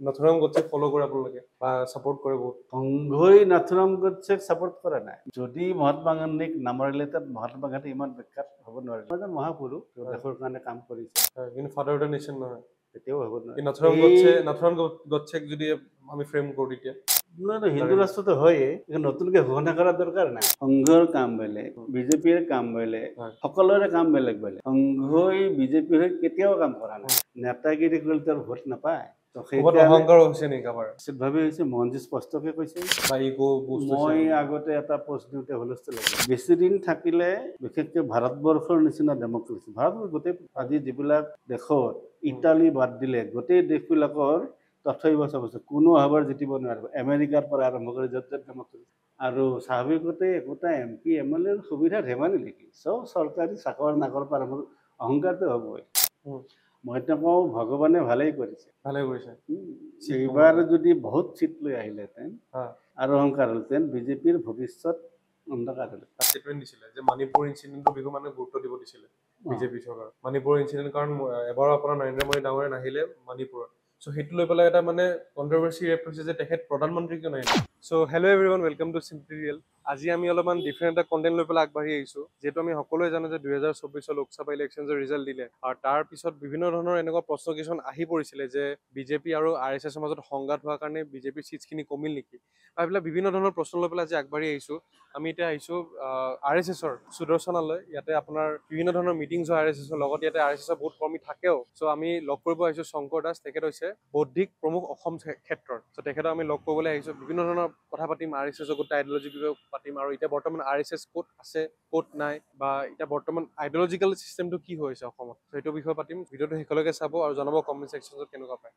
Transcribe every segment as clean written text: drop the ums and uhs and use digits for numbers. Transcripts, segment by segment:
নাথুৰাম গডছেক ফলো কৰে আপোনালোকে বা সাপোৰ্ট কৰে বহুত সংঘই নাথুৰাম গডছেক সাপোৰ্ট কৰা নাই যদি মহাত্মা গান্ধীক নামাৰিলে তাত মহাত্মা গান্ধী ইমান বিখ্যাত হ'ব নোৱাৰিলে এজন মহাপুৰুষ দেশৰ কাৰণে কাম কৰিছে কিন্তু ফাদাৰ অফ দ্য নেশ্যন নহয় তেতিয়াও হ'ব নোৱাৰে নাথুৰাম গডছেক যদি আমি ফ্ৰেম কৰো তেতিয়া হিন্দু ৰাষ্ট্ৰটো হয়ে নতুনকে ঘোষণা কৰাৰ দৰকাৰ নাই সংঘৰ কাম বেলেগ বিজেপিৰ কাম বেলেগ সকলোৰে কাম বেলেগ বেলেগ সংঘই বিজেপিৰ হৈ কেতিয়াও কাম কৰা নাই নেতাগিৰি কৰিলে তেওঁৰ ভোট নাপায় অহংকাৰ হৈছে নেকি কাবাৰ ভাবি হৈছে মোহনজী স্পষ্টকে কৈছে মই আগতে এটা পোষ্ট দিওঁতে হুলস্থুল লাগিল বেছি দিন থাকিলে বিশেষকৈ ভাৰতবৰ্ষৰ নিচিনা ডেমক্ৰেচি ভাৰতৰ গোটেই আজি যিবিলাক দেশত ইটালী বাদ দিলে গোটেই দেশবিলাকৰ তথ্য বস্তু কোনো আহ্বাৰ জিতিব নোৱাৰিব আমেৰিকাৰ পৰা আৰম্ভ কৰি য'ত য'ত ডেমক্ৰেচি আৰু স্বাভাৱিকতে একোটা MP MLA সুবিধা ধেমালি নেকি চব চৰকাৰী চাকৰ নাকৰ পৰা অহংকাৰটো হ'বই মই কওঁ ভগৱানে ভালেই কৰিছে এইবাৰ যদি বহুত চিট লৈ আহিলেহেঁতেন আৰু অহংকাৰ হ'লহেঁতেন বিজেপিৰ ভৱিষ্যত অন্ধকাৰ হ'ল ষ্টেটমেণ্ট দিছিলে যে মণিপুৰ ইনচিডেণ্টৰ বিষয়ে মানুহে গুৰুত্ব দিব দিছিলে বিজেপি চৰকাৰ মণিপুৰ ইনচিডেণ্ট কাৰণ এবাৰ আপোনাৰ নৰেন্দ্ৰ মোদী ডাঙৰে নাহিলে মণিপুৰত সো সেইটো লৈ পেলাই এটা মানে কন্ট্ৰভাৰ্সি ৰেপ হৈছে যে তেখেত প্ৰধানমন্ত্ৰী কিয় নাহিলে so hello' everyone welcome to simply real আজি আমি অলপমান ডিফাৰেণ্ট এটা কণ্টেণ্ট লৈ পেলাই আগবাঢ়ি আহিছোঁ যিহেতু আমি সকলোৱে জানো যে 2024 লোকসভা ইলেকশ্যনৰ ৰিজাল্ট দিলে আৰু তাৰ পিছত বিভিন্ন ধৰণৰ এনেকুৱা প্ৰশ্ন কিছুমান আহি পৰিছিলে যে বিজেপি আৰু RSSৰ মাজত সংঘাত হোৱাৰ কাৰণে বিজেপিৰ চিটখিনি কমিল নেকি বা এইবিলাক বিভিন্ন ধৰণৰ প্ৰশ্ন লৈ পেলাই আজি আগবাঢ়ি আহিছোঁ আমি এতিয়া আহিছোঁ RSSৰ সুদৰ্শনালৈ ইয়াতে আপোনাৰ বিভিন্ন ধৰণৰ মিটিংছ হয় RSSৰ লগত ইয়াতে RSSৰ বহুত কৰ্মী থাকেও চ' আমি লগ কৰিব আহিছোঁ শংকৰ দাস তেখেত হৈছে বৌদ্ধিক প্ৰমুখ অসম ক্ষেত্ৰৰ চ' তেখেতক আমি লগ কৰিবলৈ আহিছোঁ বিভিন্ন ধৰণৰ কথা পাতিম RSSৰ গোটেই আইডিঅলজিৰ বিষয়ে পাতিম আৰু এতিয়া বৰ্তমান RSS ক'ত আছে ক'ত নাই বা এতিয়া বৰ্তমান আইডিঅলজিকেল চিষ্টেমটো কি হৈছে অসমত সেইটো বিষয়ে পাতিম ভিডিঅ'টো শেষলৈকে চাব আৰু জনাব কমেণ্ট ছেকশ্যনত কেনেকুৱা পায়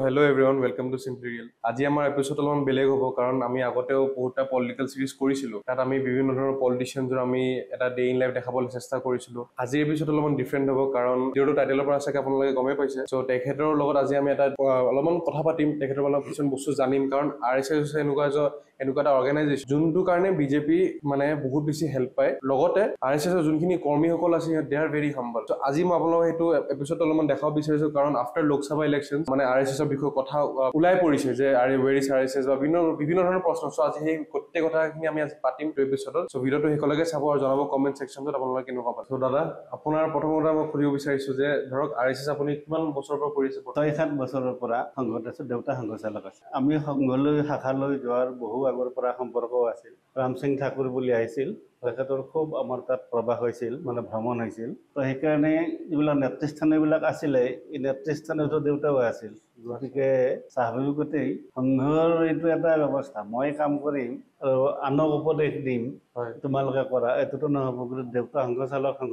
hello' everyone welcome to simply real আজি আমাৰ এপিছড অলপমান বেলেগ হ'ব কাৰণ আমি আগতেও বহুতটা পলিটিকেল চিৰিজ কৰিছিলোঁ তাত আমি বিভিন্ন ধৰণৰ পলিটিচিয়ানজৰ আমি এটা ডে ইন লাইফ দেখাবলৈ চেষ্টা কৰিছিলোঁ আজিৰ এপিছড অলপমান ডিফাৰেণ্ট হ'ব কাৰণ যিহেতু টাইটেলৰ পৰা চাগে আপোনালোকে গমেই পাইছে চ' তেখেতৰ লগত আজি আমি এটা অলপমান কথা পাতিম তেখেতৰ অলপ কিছুমান বস্তু জানিম কাৰণ RSS হৈছে এনেকুৱা এটা অৰ্গেনাইজেশ্যন যোনটো কাৰণে বিজেপি মানে বহুত বেছি হেল্প পায় লগতে RSSৰ যোনখিনি কৰ্মীসকল আছে দে আৰ ভেৰি হাম্বল চ' আজি মই আপোনালোকক সেইটো এপিছড অলপমান দেখাব বিচাৰিছোঁ কাৰণ আফটাৰ লোকসভা ইলেকশ্যন মানে RSSৰ বিষয়ে কথা ওলাই পৰিছে যে ৱেৰ ইজ RSS বা বিভিন্ন ধৰণৰ প্ৰশ্ন চ' আজি সেই গোটেই কথাখিনি আমি আজি পাতিম এপিছডত চ' ভিডিঅ'টো শেষলৈকে চাব আৰু জনাব কমেণ্ট ছেকশ্যনত আপোনালোকে কেনেকুৱা পায় চ' দাদা আপোনাৰ প্ৰথমতে মই সুধিব বিচাৰিছোঁ যে ধৰক RSS আপুনি কিমান বছৰৰ পৰা কৰিছে 6-7 বছৰৰ পৰা সংঘত আছো দেউতা সংঘ চালক আছে আমি সংঘলৈ শাখালৈ যোৱাৰ বহু আগৰ পৰা সম্পৰ্কও আছিল ৰাম সিং ঠাকুৰ বুলি আহিছিল তেখেতৰ খুব আমাৰ তাত প্ৰৱাহ হৈছিল মানে ভ্ৰমণ হৈছিল তো সেইকাৰণে যিবিলাক নেতৃস্থান এইবিলাক আছিলে এই নেতৃস্থানতো দেউতাও আছিল গতিকে স্বাভাৱিকতেই সংঘৰ এইটো এটা ব্যৱস্থা মই কাম কৰিম আৰু আনক উপদেশ দিম তোমালোকে কৰা এইটোতো নহ'ব কিন্তু দেউতা সংঘ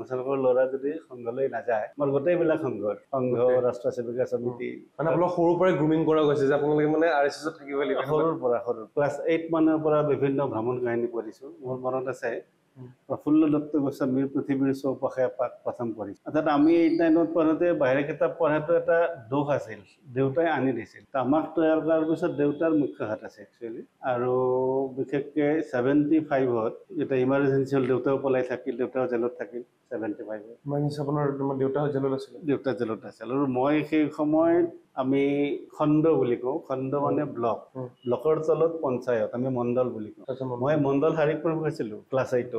চালকৰ ল'ৰা যদি সংঘলৈ নাযায় আমাৰ গোটেইবিলাক সংঘ ৰাষ্ট্ৰ সেৱিকা সমিতি মানে আপোনাক সৰুৰ পৰাই গ্ৰুমিং কৰা গৈছে যে আপোনালোকে মানে RSSত থাকিব লাগিব সৰুৰ পৰা ক্লাছ 8 মানৰ পৰা বিভিন্ন ভ্ৰমণ কাহিনী পঢ়িছোঁ মোৰ মনত আছে প্ৰফুল্ল দত্ত গোস্বামীৰ পৃথিৱীৰ চৌপাশে এপাক প্ৰথম পঢ়িছোঁ অৰ্থাৎ আমি 8-9ত পঢ়োঁতে বাহিৰা কিতাপ পঢ়াটো এটা দোষ আছিল দেউতাই আনি দিছিল আমাক তৈয়াৰ কৰাৰ পিছত দেউতাৰ মুখ্য হাত আছে একচুৱেলি আৰু বিশেষকৈ 75ত যেতিয়া ইমাৰ্জেঞ্চি হ'ল দেউতাও পলাই থাকিল দেউতাও জেলত থাকিল 75ত আপোনাৰ দেউতা জেলত আছিল দেউতা জেলত আছিল আৰু মই সেই সময়ত আমি খণ্ড বুলি কওঁ খণ্ড মানে ব্লকৰ তলত পঞ্চায়ত আমি মণ্ডল বুলি কওঁ মই মণ্ডল শাৰীৰিক প্ৰমুখ আছিলোঁ ক্লাছ 8ত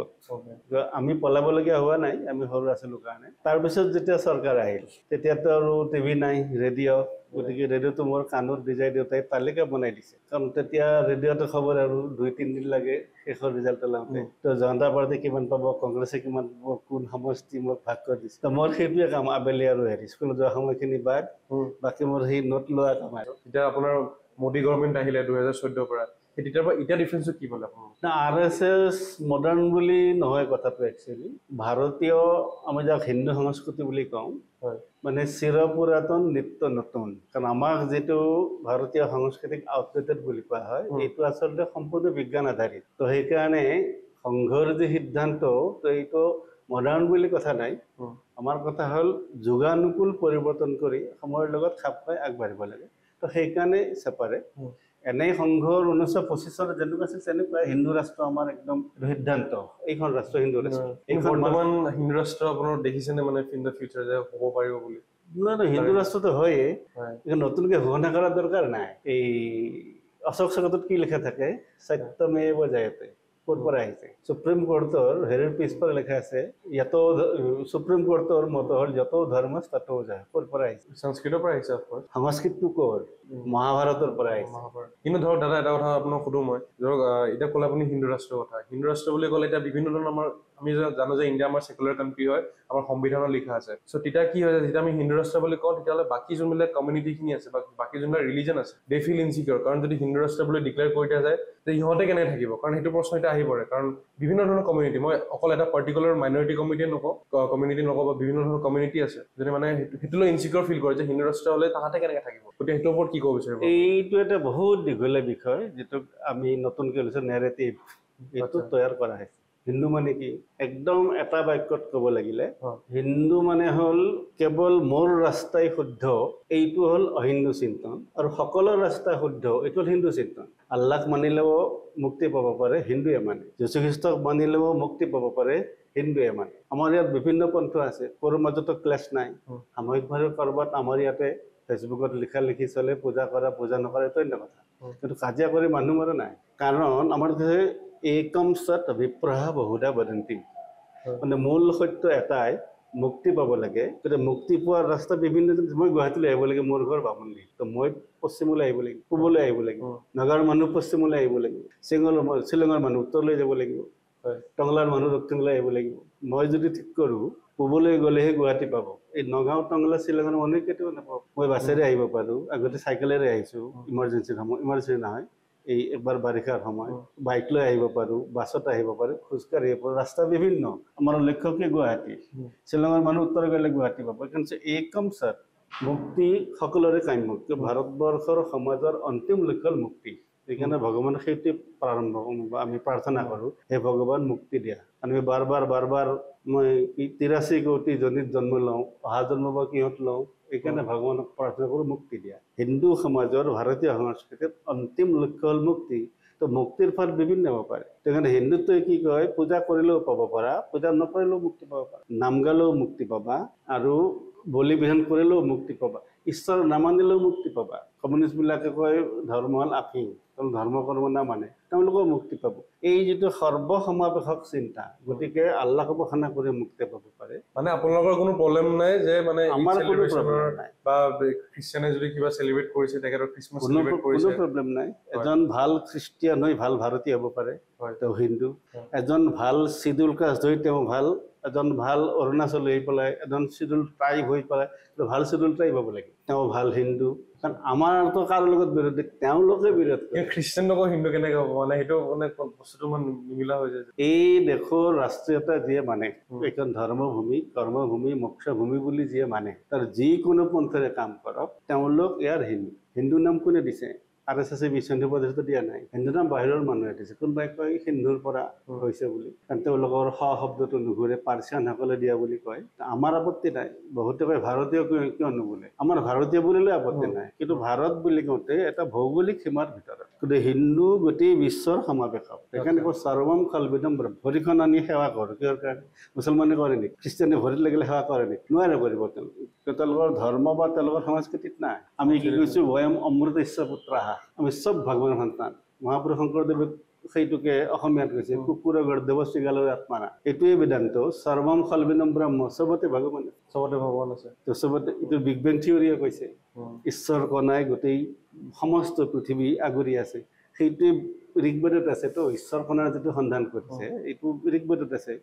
আমি পলাবলগীয়া হোৱা নাই আমি সৰু আছিলোঁ কাৰণে তাৰপিছত যেতিয়া চৰকাৰ আহিল তেতিয়াতো আৰু টিভি নাই ৰেডিঅ' গতিকে ৰেডিঅ'টো মোৰ কাণত দিজাই দেউতাই তালিকা বনাই দিছে কাৰণ তেতিয়া ৰেডিঅ'টো খবৰ আৰু 2-3 দিন লাগে শেষৰ ৰিজাল্ট ওলাওঁতে তো জনতা পাৰ্টি কিমান পাব কংগ্ৰেছে কিমান পাব কোন সমষ্টি মোক ভাগ কৰি দিছে তো মোৰ সেইটোৱে কাম আবেলি আৰু স্কুলত যোৱা সময়খিনি বাদ বাকী মোৰ সেই নোট লোৱা কাম আৰু এতিয়া আপোনাৰ মোদী গভৰ্ণমেণ্ট আহিলে 2014 পৰা তেতিয়াৰ পৰা এতিয়া ডিফাৰেন্সটো কি পালে আপোনাৰ RSS মডাৰ্ণ বুলি নহয় কথাটো একচুৱেলি ভাৰতীয় আমি যাক হিন্দু সংস্কৃতি বুলি কওঁ মানে চিৰপুৰাতন নিত্য নতুন কাৰণ আমাক যিটো ভাৰতীয় সংস্কৃতিক আউটডেটেড বুলি কোৱা হয় এইটো আচলতে সম্পূৰ্ণ বিজ্ঞান আধাৰিত তো সেইকাৰণে সংঘৰ যি সিদ্ধান্ত তো এইটো মডাৰ্ণ বুলি কথা নাই আমাৰ কথা হ'ল যুগানুকূল পৰিৱৰ্তন কৰি সময়ৰ লগত খাপ খাই আগবাঢ়িব লাগে তো সেইকাৰণে চেপাৰেট এনেই সংঘৰ 1925 যেনেকুৱা আছিল তেনেকুৱা হিন্দু ৰাষ্ট্ৰ আমাৰ একদম সিদ্ধান্ত এইখন ৰাষ্ট্ৰ হিন্দু ৰাষ্ট্ৰ এইখন বৰ্তমান হিন্দু ৰাষ্ট্ৰ আপোনাৰ দেখিছেনে মানে ইন দ্য ফিউচাৰ যে হ'ব পাৰিব বুলি হিন্দু ৰাষ্ট্ৰটো হয়ে নতুনকৈ ঘোষণা কৰাৰ দৰকাৰ নাই এই অশোক চক্ৰটোত কি লিখা থাকে সত্যমেৱ জয়তে ক'ৰ পৰা আহিছে সুপ্ৰিম কোৰ্টৰ হেৰিৰ পিছফালে লিখা আছে ইয়াতো সুপ্ৰিম কোৰ্টৰ মত হ'ল যত ধৰ্ম ততো যায় ক'ৰ পৰা আহিছে সংস্কৃতৰ পৰা আহিছে অফক'ৰ্চ সংস্কৃতটো ক'ৰ মহাভাৰতৰ পৰা আহিছে কিন্তু ধৰক দাদা এটা কথা আপোনাক সুধো মই ধৰক এতিয়া ক'লে আপুনি হিন্দু ৰাষ্ট্ৰৰ কথা হিন্দু ৰাষ্ট্ৰ বুলি ক'লে এতিয়া বিভিন্ন ধৰণৰ আমাৰ আমি জানো যে ইণ্ডিয়া আমাৰ সেকুলাৰ কাণ্ট্ৰি হয় আমাৰ সংবিধানত লিখা আছে চ' তেতিয়া কি হয় যেতিয়া আমি হিন্দু ৰাষ্ট্ৰ বুলি কওঁ তেতিয়াহ'লে বাকী যোনবিলাক কমিউনিটিখিনি আছে বা বাকী যোনবিলাক ৰিলিজন আছে দে ফিল ইনচিকিউৰ কাৰণ যদি হিন্দু ৰাষ্ট্ৰ বুলি ডিক্লেয়াৰ কৰি দিয়া যায় তে ইহঁতে কেনেকৈ থাকিব কাৰণ সেইটো প্ৰশ্ন এতিয়া আহি পৰে কাৰণ বিভিন্ন ধৰণৰ কমিউনিটি মই অকল এটা পাৰ্টিকুলাৰ মাইনৰিটি কমিউনিটি নকওঁ বা বিভিন্ন ধৰণৰ কমিউনিটি আছে যদি মানে সেইটোলৈ ইনচিকিউৰ ফিল কৰে যে হিন্দু ৰাষ্ট্ৰ হ'লে তাহাঁতে কেনেকৈ থাকিব গতিকে সেইটোৰ ওপৰত কি ক'ব বিচাৰিব এইটো এটা বহুত দীঘলীয়া বিষয় যিটো আমি নতুনকৈ লৈছোঁ নেৰেটিভ এইটো তৈয়াৰ কৰা হৈছে হিন্দু মানে কি একদম এটা বাক্যত ক'ব লাগিলে হিন্দু মানে হ'ল কেৱল মোৰ ৰাস্তাই শুদ্ধ এইটো হ'ল অহিন্দু চিন্তন আৰু সকলৰ ৰাস্তা শুদ্ধ এইটো হ'ল হিন্দু চিন্তন আল্লাহক মানিলেও মুক্তি পাব পাৰে হিন্দুৱে মানে যীশুখ্ৰীষ্টক মানিলেও মুক্তি পাব পাৰে হিন্দুৱে মানে আমাৰ ইয়াত বিভিন্ন পন্থ আছে কৰোঁ মাজতো ক্লেছ নাই সাময়িকভাৱে ক'ৰবাত আমাৰ ইয়াতে ফেচবুকত লিখা লিখি চলে পূজা কৰা পূজা নকৰা এইটো অন্য কথা কিন্তু কাজিয়া কৰি মানুহ মৰা নাই কাৰণ আমাৰ একম সৎ বিপ্ৰহ বহুধা বদন্তি মানে মূল সত্য এটাই মুক্তি পাব লাগে গতিকে মুক্তি পোৱাৰ ৰাস্তা বিভিন্ন মই গুৱাহাটীলৈ আহিব লাগে মোৰ ঘৰ বামুণী তো মই পশ্চিমলৈ আহিব লাগিব পূবলৈ আহিব লাগিব নগাঁৱৰ মানুহ পশ্চিমলৈ আহিব লাগিব শ্বিলঙৰ মানুহ উত্তৰলৈ যাব লাগিব টংলাৰ মানুহ দক্ষিণলৈ আহিব লাগিব মই যদি ঠিক কৰোঁ পূবলৈ গ'লেহে গুৱাহাটী পাব এই নগাঁও টংলা শ্বিলঙৰ মানুহে কেতিয়াও নাপাব মই বাছেৰে আহিব পাৰোঁ আগতে চাইকেলেৰে আহিছোঁ ইমাৰ্জেঞ্চিৰ সময় ইমাৰ্জেঞ্চি নহয় এই এবাৰ বাৰিষাৰ সময় বাইক লৈ আহিব পাৰোঁ বাছত আহিব পাৰোঁ খোজকাঢ়ি আহিব পাৰোঁ ৰাস্তা বিভিন্ন আমাৰ লক্ষ্য কি গুৱাহাটী শ্বিলঙৰ মানুহ উত্তৰ গ'লে গুৱাহাটী পাব কিন্তু একম সৎ মুক্তি সকলোৰে কাম্য ভাৰতবৰ্ষৰ সমাজৰ অন্তিম লক্ষ্য হ'ল মুক্তি সেইকাৰণে ভগৱানক সেইটোৱে আমি প্ৰাৰ্থনা কৰোঁ হে ভগৱান মুক্তি দিয়া আমি বাৰ বাৰ মই 83 কোটি জনীত জন্ম লওঁ অহা জন্ম বা কিহত লওঁ এইকাৰণে ভগৱানক প্ৰাৰ্থনা কৰোঁ মুক্তি দিয়া হিন্দু সমাজৰ ভাৰতীয় সংস্কৃতিত অন্তিম লক্ষ্য হ'ল মুক্তি তো মুক্তিৰ ফল বিভিন্ন হ'ব পাৰে সেইকাৰণে হিন্দুত্বই কি কয় পূজা কৰিলেও পাব পাৰা পূজা নকৰিলেও মুক্তি পাব পাৰা নাম গালেও মুক্তি পাবা আৰু বলি বিধান কৰিলেও মুক্তি পাবা ঈশ্বৰ নামানিলেও মুক্তি পাবা কমিউনিষ্টবিলাকে কয় ধৰ্ম হ'ল আফিং ধৰ্ম কৰ্ম নামানে তেওঁলোকেও মুক্তি পাব এই যিটো সৰ্বসমাৱেশক চিন্তা গতিকে আল্লাহক উপাসনা কৰি মুক্তি পাব পাৰে মানে আপোনালোকৰ কোনো প্ৰব্লেম নাই যে মানে আমাৰ কোনো প্ৰব্লেম নাই বা খ্ৰীষ্টিয়ানে যদি কিবা চেলিব্ৰেট কৰিছে তেখেতৰ খ্ৰীষ্টমাছ চেলিব্ৰেট কৰিছে কোনো প্ৰব্লেম নাই এজন ভাল খ্ৰীষ্টিয়ান হৈ ভাল ভাৰতীয় হ'ব পাৰে তেওঁ হিন্দু এজন ভাল চিডুল কাষ্ট হৈ তেওঁ ভাল এজন ভাল অৰুণাচলী হৈ পেলাই এজন চিডুল ট্ৰাইব হৈ পেলাই ভাল চিডুল ট্ৰাইব হ'ব লাগে তেওঁ ভাল হিন্দু কাৰণ আমাৰতো কাৰো লগত বিৰোধী তেওঁলোকে বিৰোধ কৰে খ্ৰীষ্টিয়ান লগত হিন্দু কেনেকৈ হ'ব মানে সেইটো মানে বস্তুটো মানে নিমিলা হৈ যায় এই দেশৰ ৰাষ্ট্ৰীয়তা যিয়ে মানে এখন ধৰ্মভূমি কৰ্মভূমি মোক্ষভূমি বুলি যিয়ে মানে তাৰ যিকোনো পন্থৰে কাম কৰক তেওঁলোক ইয়াৰ হিন্দু নাম কোনে দিছে RSS বিশ্বন্ধু প্ৰদেশতো দিয়া নাই হিন্দু নাম বাহিৰৰ মানুহে দিছে কোনোবাই কয় সিন্ধুৰ পৰা হৈছে বুলি কাৰণ তেওঁলোকৰ শব্দটো নুঘূৰে পাৰ্চিয়ানসকলে দিয়া বুলি কয় আমাৰ আপত্তি নাই বহুতে কয় ভাৰতীয় কিয় নুবোলে আমাৰ ভাৰতীয় বুলিলে আপত্তি নাই কিন্তু ভাৰত বুলি কওঁতে এটা ভৌগোলিক সীমাৰ ভিতৰত কিন্তু হিন্দু গোটেই বিশ্বৰ সমাৱেশক সেইকাৰণে সৰ্বম খলবিদম ভৰিখন আনি সেৱা কৰোঁ কিহৰ কাৰণে মুছলমানে কৰে নেকি খ্ৰীষ্টিয়ানে ভৰিত লাগিলে সেৱা কৰে নেকি নোৱাৰে কৰিব তেওঁলোকৰ ধৰ্ম বা তেওঁলোকৰ সংস্কৃতিত নাই আমি কি কৈছোঁ বয়ম অমৃত ইচ্ছা পুত্ৰাহা আমি চব ভগৱানৰ সন্তান মহাপুৰুষ শংকৰদেৱে সেইটোকে অসমীয়াত কৈছে কুকুৰৰ ঘৰত দেৱশৃগালৰ আত্মাৰা এইটোৱে বেদান্ত সৰ্বম খলবিনম ব্ৰহ্ম চবতে ভগৱান চবতে ভগৱান আছে তো চবতে এইটো বিগ বেং থিয়ৰিয়ে কৈছে ঈশ্বৰ কণাই গোটেই সমস্ত পৃথিৱী আগুৰি আছে সেইটোৱে ঋগবেদত আছে তো ঈশ্বৰ কণাৰ যিটো সন্ধান কৰিছে এইটো ঋগবেদত আছে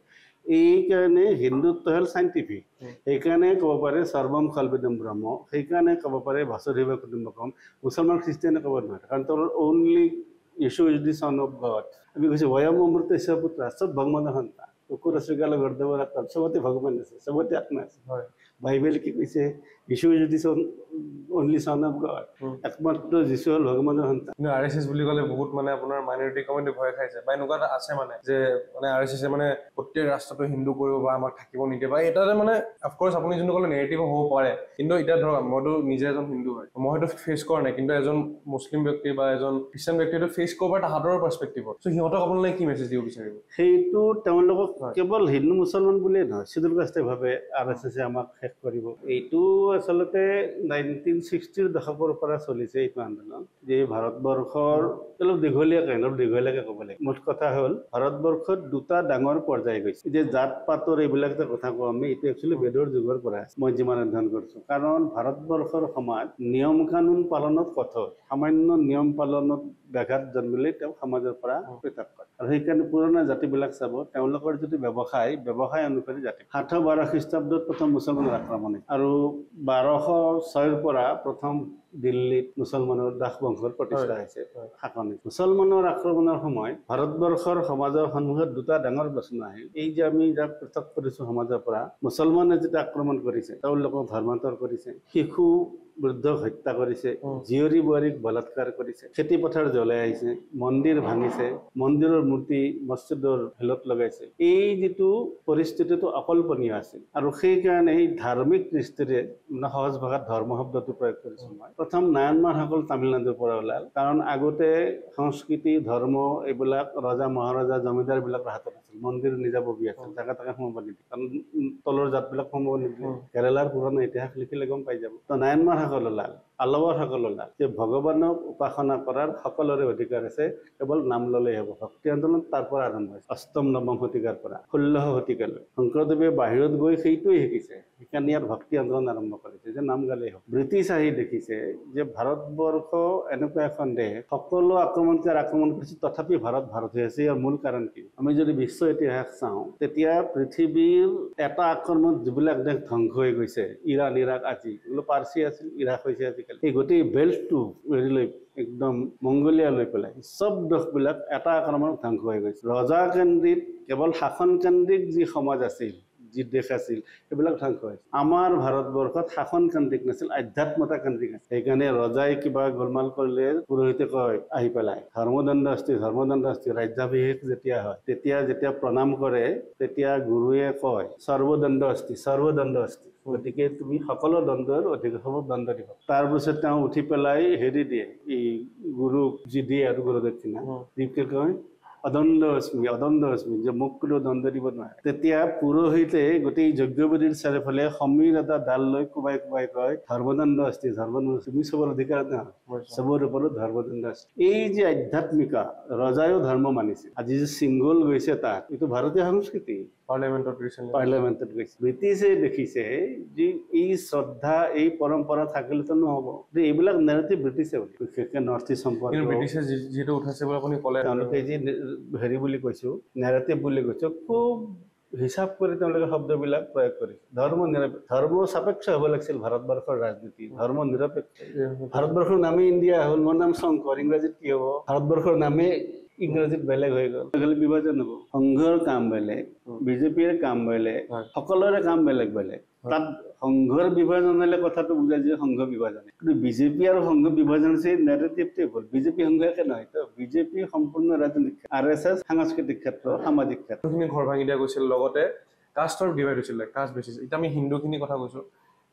এইকাৰণে হিন্দুত্ব হ'ল চাইণ্টিফিক সেইকাৰণে ক'ব পাৰে সৰ্বম খলবিদম ব্ৰহ্ম সেইকাৰণে ক'ব পাৰে বাসুদেৱ কুটুম্বকম মুছলমান খ্ৰীষ্টিয়ানে ক'ব নোৱাৰে কাৰণ তোৰ only issue is the son of god আমি কৈছোঁ বয়ম অমৃত ঈশ্বৰ পুত্ৰ চব ভগৱানৰ সন্তান কুকুৰ শ্ৰীকালৰ গৰ্দবৰ আত্মা চবতে ভগৱান আছে চবতে আত্মা আছে বাইবেল কি কৈছে যিশু যদি অনলি সন অফ গড একমাত্ৰ যিশু হ'ল ভগৱানৰ সন্তান কিন্তু RSS বুলি ক'লে বহুত মানে আপোনাৰ মাইনৰিটি কমিউনিটি ভয় খাইছে বা এনেকুৱা এটা আছে মানে যে মানে RSS মানে গোটেই ৰাষ্ট্ৰটো হিন্দু কৰিব বা আমাক থাকিব নিদিয়ে বা এটাতে মানে অফক'ৰ্চ আপুনি যোনটো ক'লে নেগেটিভ হ'ব পাৰে কিন্তু এতিয়া ধৰক মইতো নিজে এজন হিন্দু হয় মই হয়তো ফেচ কৰা নাই কিন্তু এজন মুছলিম ব্যক্তি বা এজন খ্ৰীষ্টান ব্যক্তি হয়তো ফেচ কৰিব পাৰে তাহাঁতৰ পাৰ্চপেক্টিভত চ' সিহঁতক আপোনালোকে কি মেছেজ দিব বিচাৰিব সেইটো তেওঁলোকক কেৱল হিন্দু মুছলমান বুলিয়ে নহয় চিডুল কাষ্টে ভাবে RSS আমাক শেষ কৰিব এইটো আচলতে 1960ৰ দশকৰ পৰা চলিছে এইটো আন্দোলন যে ভাৰতবৰ্ষৰ অলপ দীঘলীয়াকে ক'ব লাগে মুঠ কথা হ'ল ভাৰতবৰ্ষত দুটা ডাঙৰ পৰ্যায় গৈছে যে জাত পাতৰ এইবিলাক যে কথা কওঁ আমি এইটো একচুৱেলি বেদৰ যুগৰ পৰা আছে মই যিমান অধ্যয়ন কৰিছোঁ কাৰণ ভাৰতবৰ্ষৰ সমাজ নিয়ম কানুন পালনত কঠোৰ সামান্য নিয়ম পালনত ব্যাঘাত জন্মিলে তেওঁ সমাজৰ পৰা পৃথক কৰে আৰু সেইকাৰণে পুৰণা জাতিবিলাক চাব তেওঁলোকৰ যিটো ব্যৱসায় অনুসৰি জাতি 712 খ্ৰীষ্টাব্দত প্ৰথম মুছলমানৰ আক্ৰমণ আৰু 1206ৰ পৰা প্ৰথম দিল্লীত মুছলমানৰ দাস বংশৰ প্ৰতিষ্ঠা হৈছে শাসনিক মুছলমানৰ আক্ৰমণৰ সময়ত ভাৰতবৰ্ষৰ সমাজৰ সন্মুখত দুটা ডাঙৰ প্ৰশ্ন আহিল এই যে আমি যাক পৃথক কৰিছোঁ সমাজৰ পৰা মুছলমানে যেতিয়া আক্ৰমণ কৰিছে তেওঁলোকক ধৰ্মান্তৰ কৰিছে শিশু বৃদ্ধক হত্যা কৰিছে জীয়ৰী বোৱাৰীক বলাৎকাৰ কৰিছে খেতি পথাৰ জ্বলাই আহিছে মন্দিৰ ভাঙিছে মন্দিৰৰ মূৰ্তি মছজিদৰ ভেলত লগাইছে এই যিটো পৰিস্থিতিটো অকল্পনীয় আছিল আৰু সেইকাৰণে এই ধাৰ্মিক দৃষ্টিৰে সহজ ভাষাত ধৰ্ম শব্দটো প্ৰয়োগ কৰিছোঁ মই প্ৰথম নায়ানমাৰসকল তামিলনাডুৰ পৰা ওলাল কাৰণ আগতে সংস্কৃতি ধৰ্ম এইবিলাক ৰজা মহাৰজা জমিদাৰবিলাকৰ হাতত আছিল মন্দিৰ নিজাববী আছিল জাগা তাকে সোমাব নিদিয়ে কাৰণ তলৰ জাতবিলাক সোমাব নিদিয়ে কেৰেলাৰ পুৰণা ইতিহাস লিখিলে গম পাই যাব তো নায়ানমাৰসকল ওলাল আলৱাৰসকল ওলাল যে ভগৱানক উপাসনা কৰাৰ সকলোৰে অধিকাৰ আছে কেৱল নাম ল'লেই হ'ব ভক্তি আন্দোলন তাৰ পৰা আৰম্ভ হৈছে 8ম 9ম শতিকাৰ পৰা 16 শতিকালৈ শংকৰদেৱে বাহিৰত গৈ সেইটোৱে শিকিছে সেইকাৰণে ইয়াৰ ভক্তি আন্দোলন আৰম্ভ কৰিছে যে নাম গালেই হ'ব ব্ৰিটিছ আহি দেখিছে যে ভাৰতবৰ্ষ এনেকুৱা এখন দেশ সকলো আক্ৰমণ কৰিছে তথাপি ভাৰত হৈ আছে ইয়াৰ মূল কাৰণ কি আমি যদি বিশ্ব ইতিহাস চাওঁ তেতিয়া পৃথিৱীৰ এটা আক্ৰমণত যিবিলাক দেশ ধ্বংস হৈ গৈছে ইৰাণ ইৰাক আজি এগুলো পাৰ্চী আছিল ইৰাক হৈছে আজিকালি এই গোটেই বেল্টটো হেৰিলৈ একদম মংগোলিয়া লৈ পেলাই সব দেশবিলাক এটা আক্ৰমণত ধ্বংস হৈ গৈছে ৰজা কেন্দ্ৰিক কেৱল শাসন কেন্দ্ৰিক যি সমাজ আছিল যি দেশ আছিল সেইবিলাক ধ্বংস হৈছে আমাৰ ভাৰতবৰ্ষত শাসন কেন্দ্ৰিক নাছিল আধ্যাত্মতা কেন্দ্ৰিক আছিল সেইকাৰণে ৰজাই কিবা গোলমাল কৰিলে পুৰোহিতে কয় আহি পেলাই ধৰ্মদণ্ড অস্তি ৰাজ্যাভিষেক যেতিয়া হয় যেতিয়া প্ৰণাম কৰে তেতিয়া গুৰুৱে কয় সৰ্বদণ্ড অস্তি গতিকে তুমি সকলো দণ্ডৰ অধিকাৰসমূহ দণ্ড দিব তাৰপিছত তেওঁ উঠি পেলাই হেৰি দিয়ে এই গুৰুক যি দিয়ে আৰু গুৰু দক্ষিণা দীপকে কয় অদণ্ড অস্মি যে মোক কোনো দণ্ড দিব নোৱাৰে তেতিয়া পুৰোহিতে গোটেই যজ্ঞবেদীৰ চাৰিওফালে সমীৰ এটা ডাল লৈ কোবাই কয় ধৰ্মদণ্ড অস্তি তুমি চবৰ অধিকাৰ নহয় চবৰ ওপৰত ধৰ্মদণ্ড অস্তি এই যে আধ্যাত্মিকা ৰজায়ো ধৰ্ম মানিছে আজি যে সিংগল গৈছে তাত এইটো ভাৰতীয় সংস্কৃতি পাৰ্লিয়ামেণ্টত গৈছে ব্ৰিটিছে দেখিছে যে এই শ্ৰদ্ধা এই পৰম্পৰা থাকিলেতো নহ'ব যে এইবিলাক নেৰেটিভ ব্ৰিটিছে বুলি বিশেষকৈ নৰ্থ ইষ্ট সম্পৰ্কে ব্ৰিটিছে যিটো উঠাইছে বুলি আপুনি ক'লে তেওঁলোকে যি হেৰি বুলি কৈছো নেৰেটিভ বুলি কৈছো খুব হিচাপ কৰি তেওঁলোকে শব্দবিলাক প্ৰয়োগ কৰিছে ধৰ্ম সাপেক্ষ হ'ব লাগিছিল ভাৰতবৰ্ষৰ ৰাজনীতি ধৰ্ম নিৰপেক্ষ ভাৰতবৰ্ষৰ নামেই ইণ্ডিয়া হ'ল মোৰ নাম শংকৰ ইংৰাজীত কি হ'ব ভাৰতবৰ্ষৰ নামেই ইংৰাজীত বেলেগ হৈ গ'ল বিভাজন হ'ব সংঘৰ কাম বেলেগ বিজেপিৰ কাম বেলেগ সকলোৰে কাম বেলেগ তাত সংঘৰ বিভাজন হ'লে কথাটো বুজাই যে সংঘ বিভাজন কিন্তু বিজেপি আৰু সংঘ বিভাজন হৈছে নেৰেটিভটো হ'ল বিজেপি সংঘ একে নহয় তো বিজেপি সম্পূৰ্ণ ৰাজনৈতিক RSS সাংস্কৃতিক ক্ষেত্ৰ সামাজিক ক্ষেত্ৰখিনি ঘৰ ভাঙি দিয়া গৈছিল লগতে কাষ্টৰ ডিভাইড হৈছিলে কাষ্ট বেচিছ এতিয়া আমি হিন্দুখিনি কথা কৈছোঁ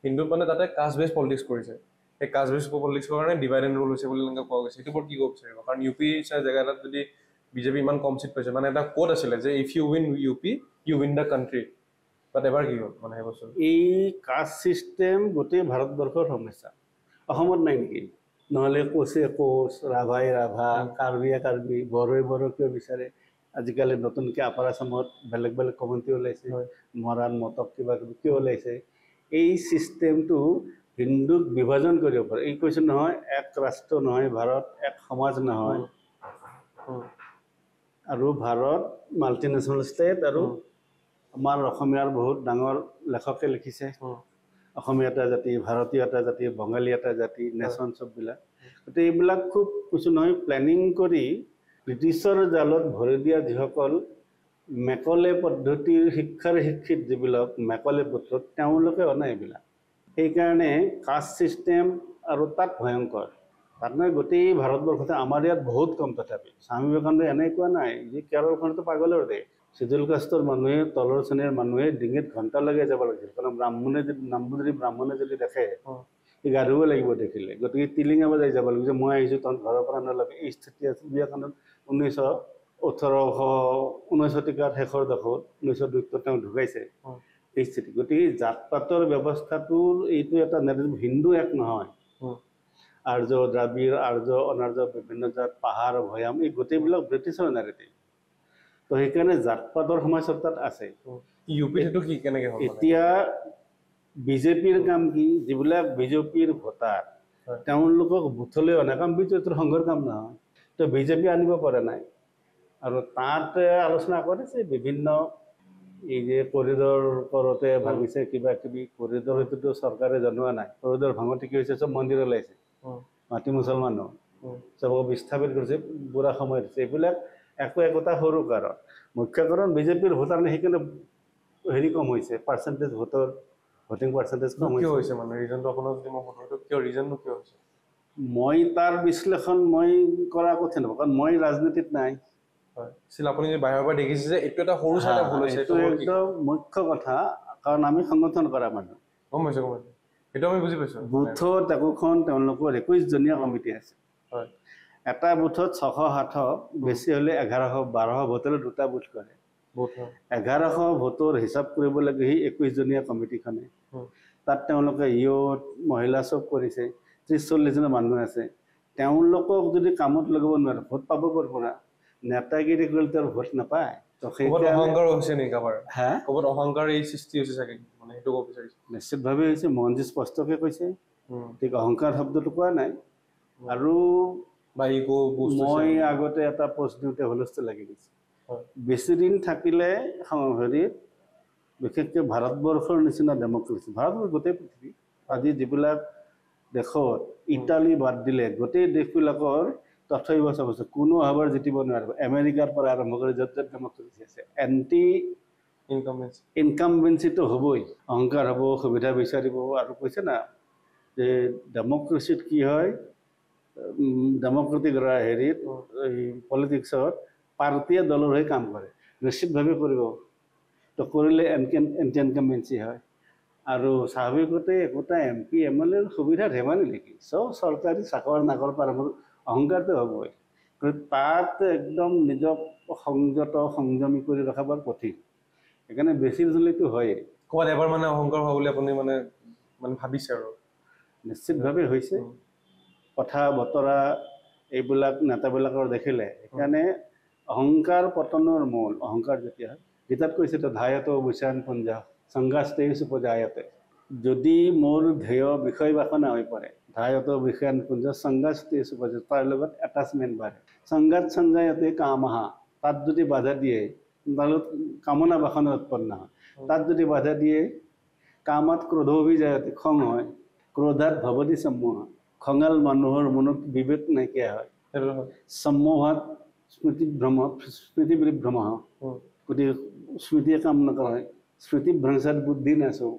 হিন্দুত মানে তাতে কাষ্ট বেছ পলিটিক্স কৰিছে সেই কাষ্ট বেছ পলিটিক্সৰ কাৰণে ডিভাইড এণ্ড ৰুল হৈছে বুলি এনেকৈ কোৱা গৈছে সেইটো ওপৰত কি ক'ব বিচাৰিব কাৰণ UP জেগা এটাত যদি বিজেপি ইমান কম চিট পাইছে মানে এটা কোড আছিলে যে if you win UP you win the country but এবাৰ কি হ'ল মানে সেই বস্তু এই কাষ্ট চিষ্টেম গোটেই ভাৰতবৰ্ষৰ সমস্যা অসমত নাই নেকি নহ'লে কোচে কোচ, ৰাভাই ৰাভা, কাৰ্বিয়ে কাৰ্বি, বড়োৱে বড়ো কিয় বিচাৰে। আজিকালি নতুনকৈ আপাৰ আছামত বেলেগ বেলেগ কমিউনিটি ওলাইছে, মৰাণ মটক কিবা কিবি কিয় ওলাইছে। এই ছিষ্টেমটো হিন্দুক বিভাজন কৰিব পাৰে। এই কৈছে নহয়, এক ৰাষ্ট্ৰ নহয় ভাৰত, এক সমাজ নহয়, আৰু ভাৰত মাল্টিনেশ্যনেল ষ্টেট। আৰু আমাৰ অসমীয়াৰ বহুত ডাঙৰ লেখকে লিখিছে, অসমীয়া এটা জাতি, ভাৰতীয় এটা জাতি, বঙালী এটা জাতি, নেশ্যন চববিলাক। গতিকে এইবিলাক খুব কৈছোঁ নহয় প্লেনিং কৰি ব্ৰিটিছৰ জালত ভৰি দিয়া যিসকল মেকলে পদ্ধতিৰ শিক্ষাৰ শিক্ষিত যিবিলাক মেকলে পুত্ৰ, তেওঁলোকে অনা এইবিলাক। সেইকাৰণে কাষ্ট ছিষ্টেম আৰু তাত ভয়ংকৰ। তাত নহয় গোটেই ভাৰতবৰ্ষতে, আমাৰ ইয়াত বহুত কম। তথাপি স্বামী বিবেকানন্দই এনেই কোৱা নাই যে কেৰলখনতো পাগলৰ দেশ, চিডুল কাষ্টৰ মানুহে, তলৰ শ্ৰেণীৰ মানুহে ডিঙিত ঘণ্টা লগাই যাব লাগিছিল। কাৰণ ব্ৰাহ্মণে যদি দেখে সি গা ধুব লাগিব দেখিলে। গতিকে টিলিঙা বজাই যাব লাগিব যে মই আহিছোঁ, তহঁত ঘৰৰ পৰা নলবি। এই স্থিতি আছিল বিবেকানন্দ 1919 শতিকাৰ শেষৰ দশকত, 1902 তেওঁ ঢুকাইছে এই স্থিতি। গতিকে জাত পাতৰ ব্যৱস্থাটোৰ এইটো এটা নেৰেটিভ। হিন্দু এক নহয়, আৰ্য দ্ৰাবিড়, আৰ্য অনাৰ্য, বিভিন্ন জাত, পাহাৰ ভৈয়াম, এই গোটেইবিলাক ব্ৰিটিছৰ নেৰেটিভ। তো সেইকাৰণে জাত পাতৰ সমস্যা তাত আছে। এতিয়া বিজেপিৰ কাম কি, যিবিলাক বিজেপিৰ ভোটাৰ তেওঁলোকক বুথলৈ অনা কাম বিজেপিৰ সংঘৰ কাম নহয়। তো বিজেপি আনিব পৰা নাই। আৰু তাত আলোচনা কৰিছে বিভিন্ন, এই যে কৰিডৰ কৰোঁতে ভাবিছে কিবা কিবি। কৰিডৰ এইটোতো চৰকাৰে জনোৱা নাই। কৰিডৰ ভাঙোতে কি হৈছে, চব মন্দিৰ ওলাইছে, মাটি মুছলমানো চবক বিস্থাপিত কৰিছে, বুঢ়া সময় দিছে। এইবিলাক একোটা সৰু কাৰণ। মুখ্য কাৰণ বিজেপিৰ ভোটাৰ নাই, সেইকাৰণে হেৰি কম হৈছে, পাৰ্চেণ্টেজ ভোটিং পাৰ্চেণ্টেজ কম হৈছে। মই তাৰ বিশ্লেষণ মই কৰা কঠিন হ'ব, কাৰণ মই ৰাজনীতিত নাই। আপুনি বাহিৰৰ পৰা দেখিছে যে এইটো এটা সৰু চাইডে ভুল হৈছে, এইটো একদম মুখ্য কথা। কাৰণ আমি সংগঠন কৰা মানুহ, গম পাইছোঁ, সেইটো আমি বুজি পাইছোঁ। বুথত একোখন তেওঁলোকৰ 21 জনীয়া কমিটি আছে। এটা বুথত 600-700, বেছি হ'লে 1100-1200 ভোট হ'লে দুটা বুথ কৰে। 1100 ভোটৰ হিচাপ কৰিব লাগে সেই 21 জনীয়া কমিটিখনে। তাত তেওঁলোকে ইয়ুথ, মহিলা চব কৰিছে, 30-40 জন মানুহ আছে। তেওঁলোকক যদি কামত লগাব নোৱাৰে, ভোট পাব ক'ৰ পৰা? নেতাগিৰি কৰিলে তেওঁৰ ভোট নাপায়। নিশ্চিতভাৱে হৈছে, মোহনজী স্পষ্টকৈ কৈছে, ঠিক অহংকাৰ শব্দটো কোৱা নাই। আৰু মই আগতে এটা পোষ্ট দিওঁতে হুলস্থুল লাগি গৈছে। বেছিদিন থাকিলে হেৰিত, বিশেষকৈ ভাৰতবৰ্ষৰ নিচিনা ডেমক্ৰেচি, ভাৰতবৰ্ষ গোটেই পৃথিৱী আজি যিবিলাক দেশত, ইটালী বাদ দিলে গোটেই দেশবিলাকৰ তথ্য চাবছে, কোনো হাবাৰ জিতিব নোৱাৰিব। আমেৰিকাৰ পৰা আৰম্ভ কৰি য'ত য'ত ডেমক্ৰেচি আছে, এণ্টি ইনকামবেঞ্চিটো হ'বই। অহংকাৰ হ'ব, সুবিধা বিচাৰিব। আৰু কৈছে না যে ডেমক্ৰেচিত কি হয়, ডেমক্ৰেটিক হেৰিত, এই পলিটিক্সত পাৰ্টীয়ে দলৰ হৈ কাম কৰে, নিশ্চিতভাৱে কৰিব। তো কৰিলে এণ্টি ইনকামবেঞ্চি হয়। আৰু স্বাভাৱিকতে একোটা MP MLAৰ সুবিধা ধেমালি নেকি? চব চৰকাৰী চাকৰ নাকৰ পৰা অহংকাৰটো হ'বই। কিন্তু তাত একদম নিজক সংযমী কৰি ৰখা বৰ কঠিন। সেইকাৰণে বেছি জলিটো হয়েই। ক'ৰবাত এবাৰ মানে অহংকাৰ হোৱা বুলি আপুনি মানে ভাবিছে? আৰু নিশ্চিতভাৱে হৈছে। কথা বতৰা এইবিলাক নেতাবিলাকৰ দেখিলে, সেইকাৰণে অহংকাৰ পতনৰ মূল। অহংকাৰ যেতিয়া গীতাত কৈছে তো ধায়ত বুচায়ন পুঞ্জা সংঘাস্তে সুপজায়তে, যদি মোৰ ধ্যেয় বিষয় বাসনা হৈ পৰে, ধায়ত বিষয়ান পুঞ্জ সংঘাস্তে সুপজা, তাৰ লগত এটাচমেণ্ট বাঢ়ে। সংঘাত সঞ্জায়তে কামহা, তাত যদি বাধা দিয়ে তাহলে কামনা বাসনা উৎপন্ন হয়। তাত যদি বাধা দিয়ে, কামত ক্ৰোধ অভিযায়তে, খং হয়, ক্ৰোধাত ভৱতি সম্মোহ, খঙাল মানুহৰ মনত বিবেক নাইকিয়া হয়। সম্মোহাত স্মৃতি বিভ্ৰম, গতিকে স্মৃতিয়ে কাম নকৰে, স্মৃতিভ্ৰংশাত বুদ্ধি নাশো,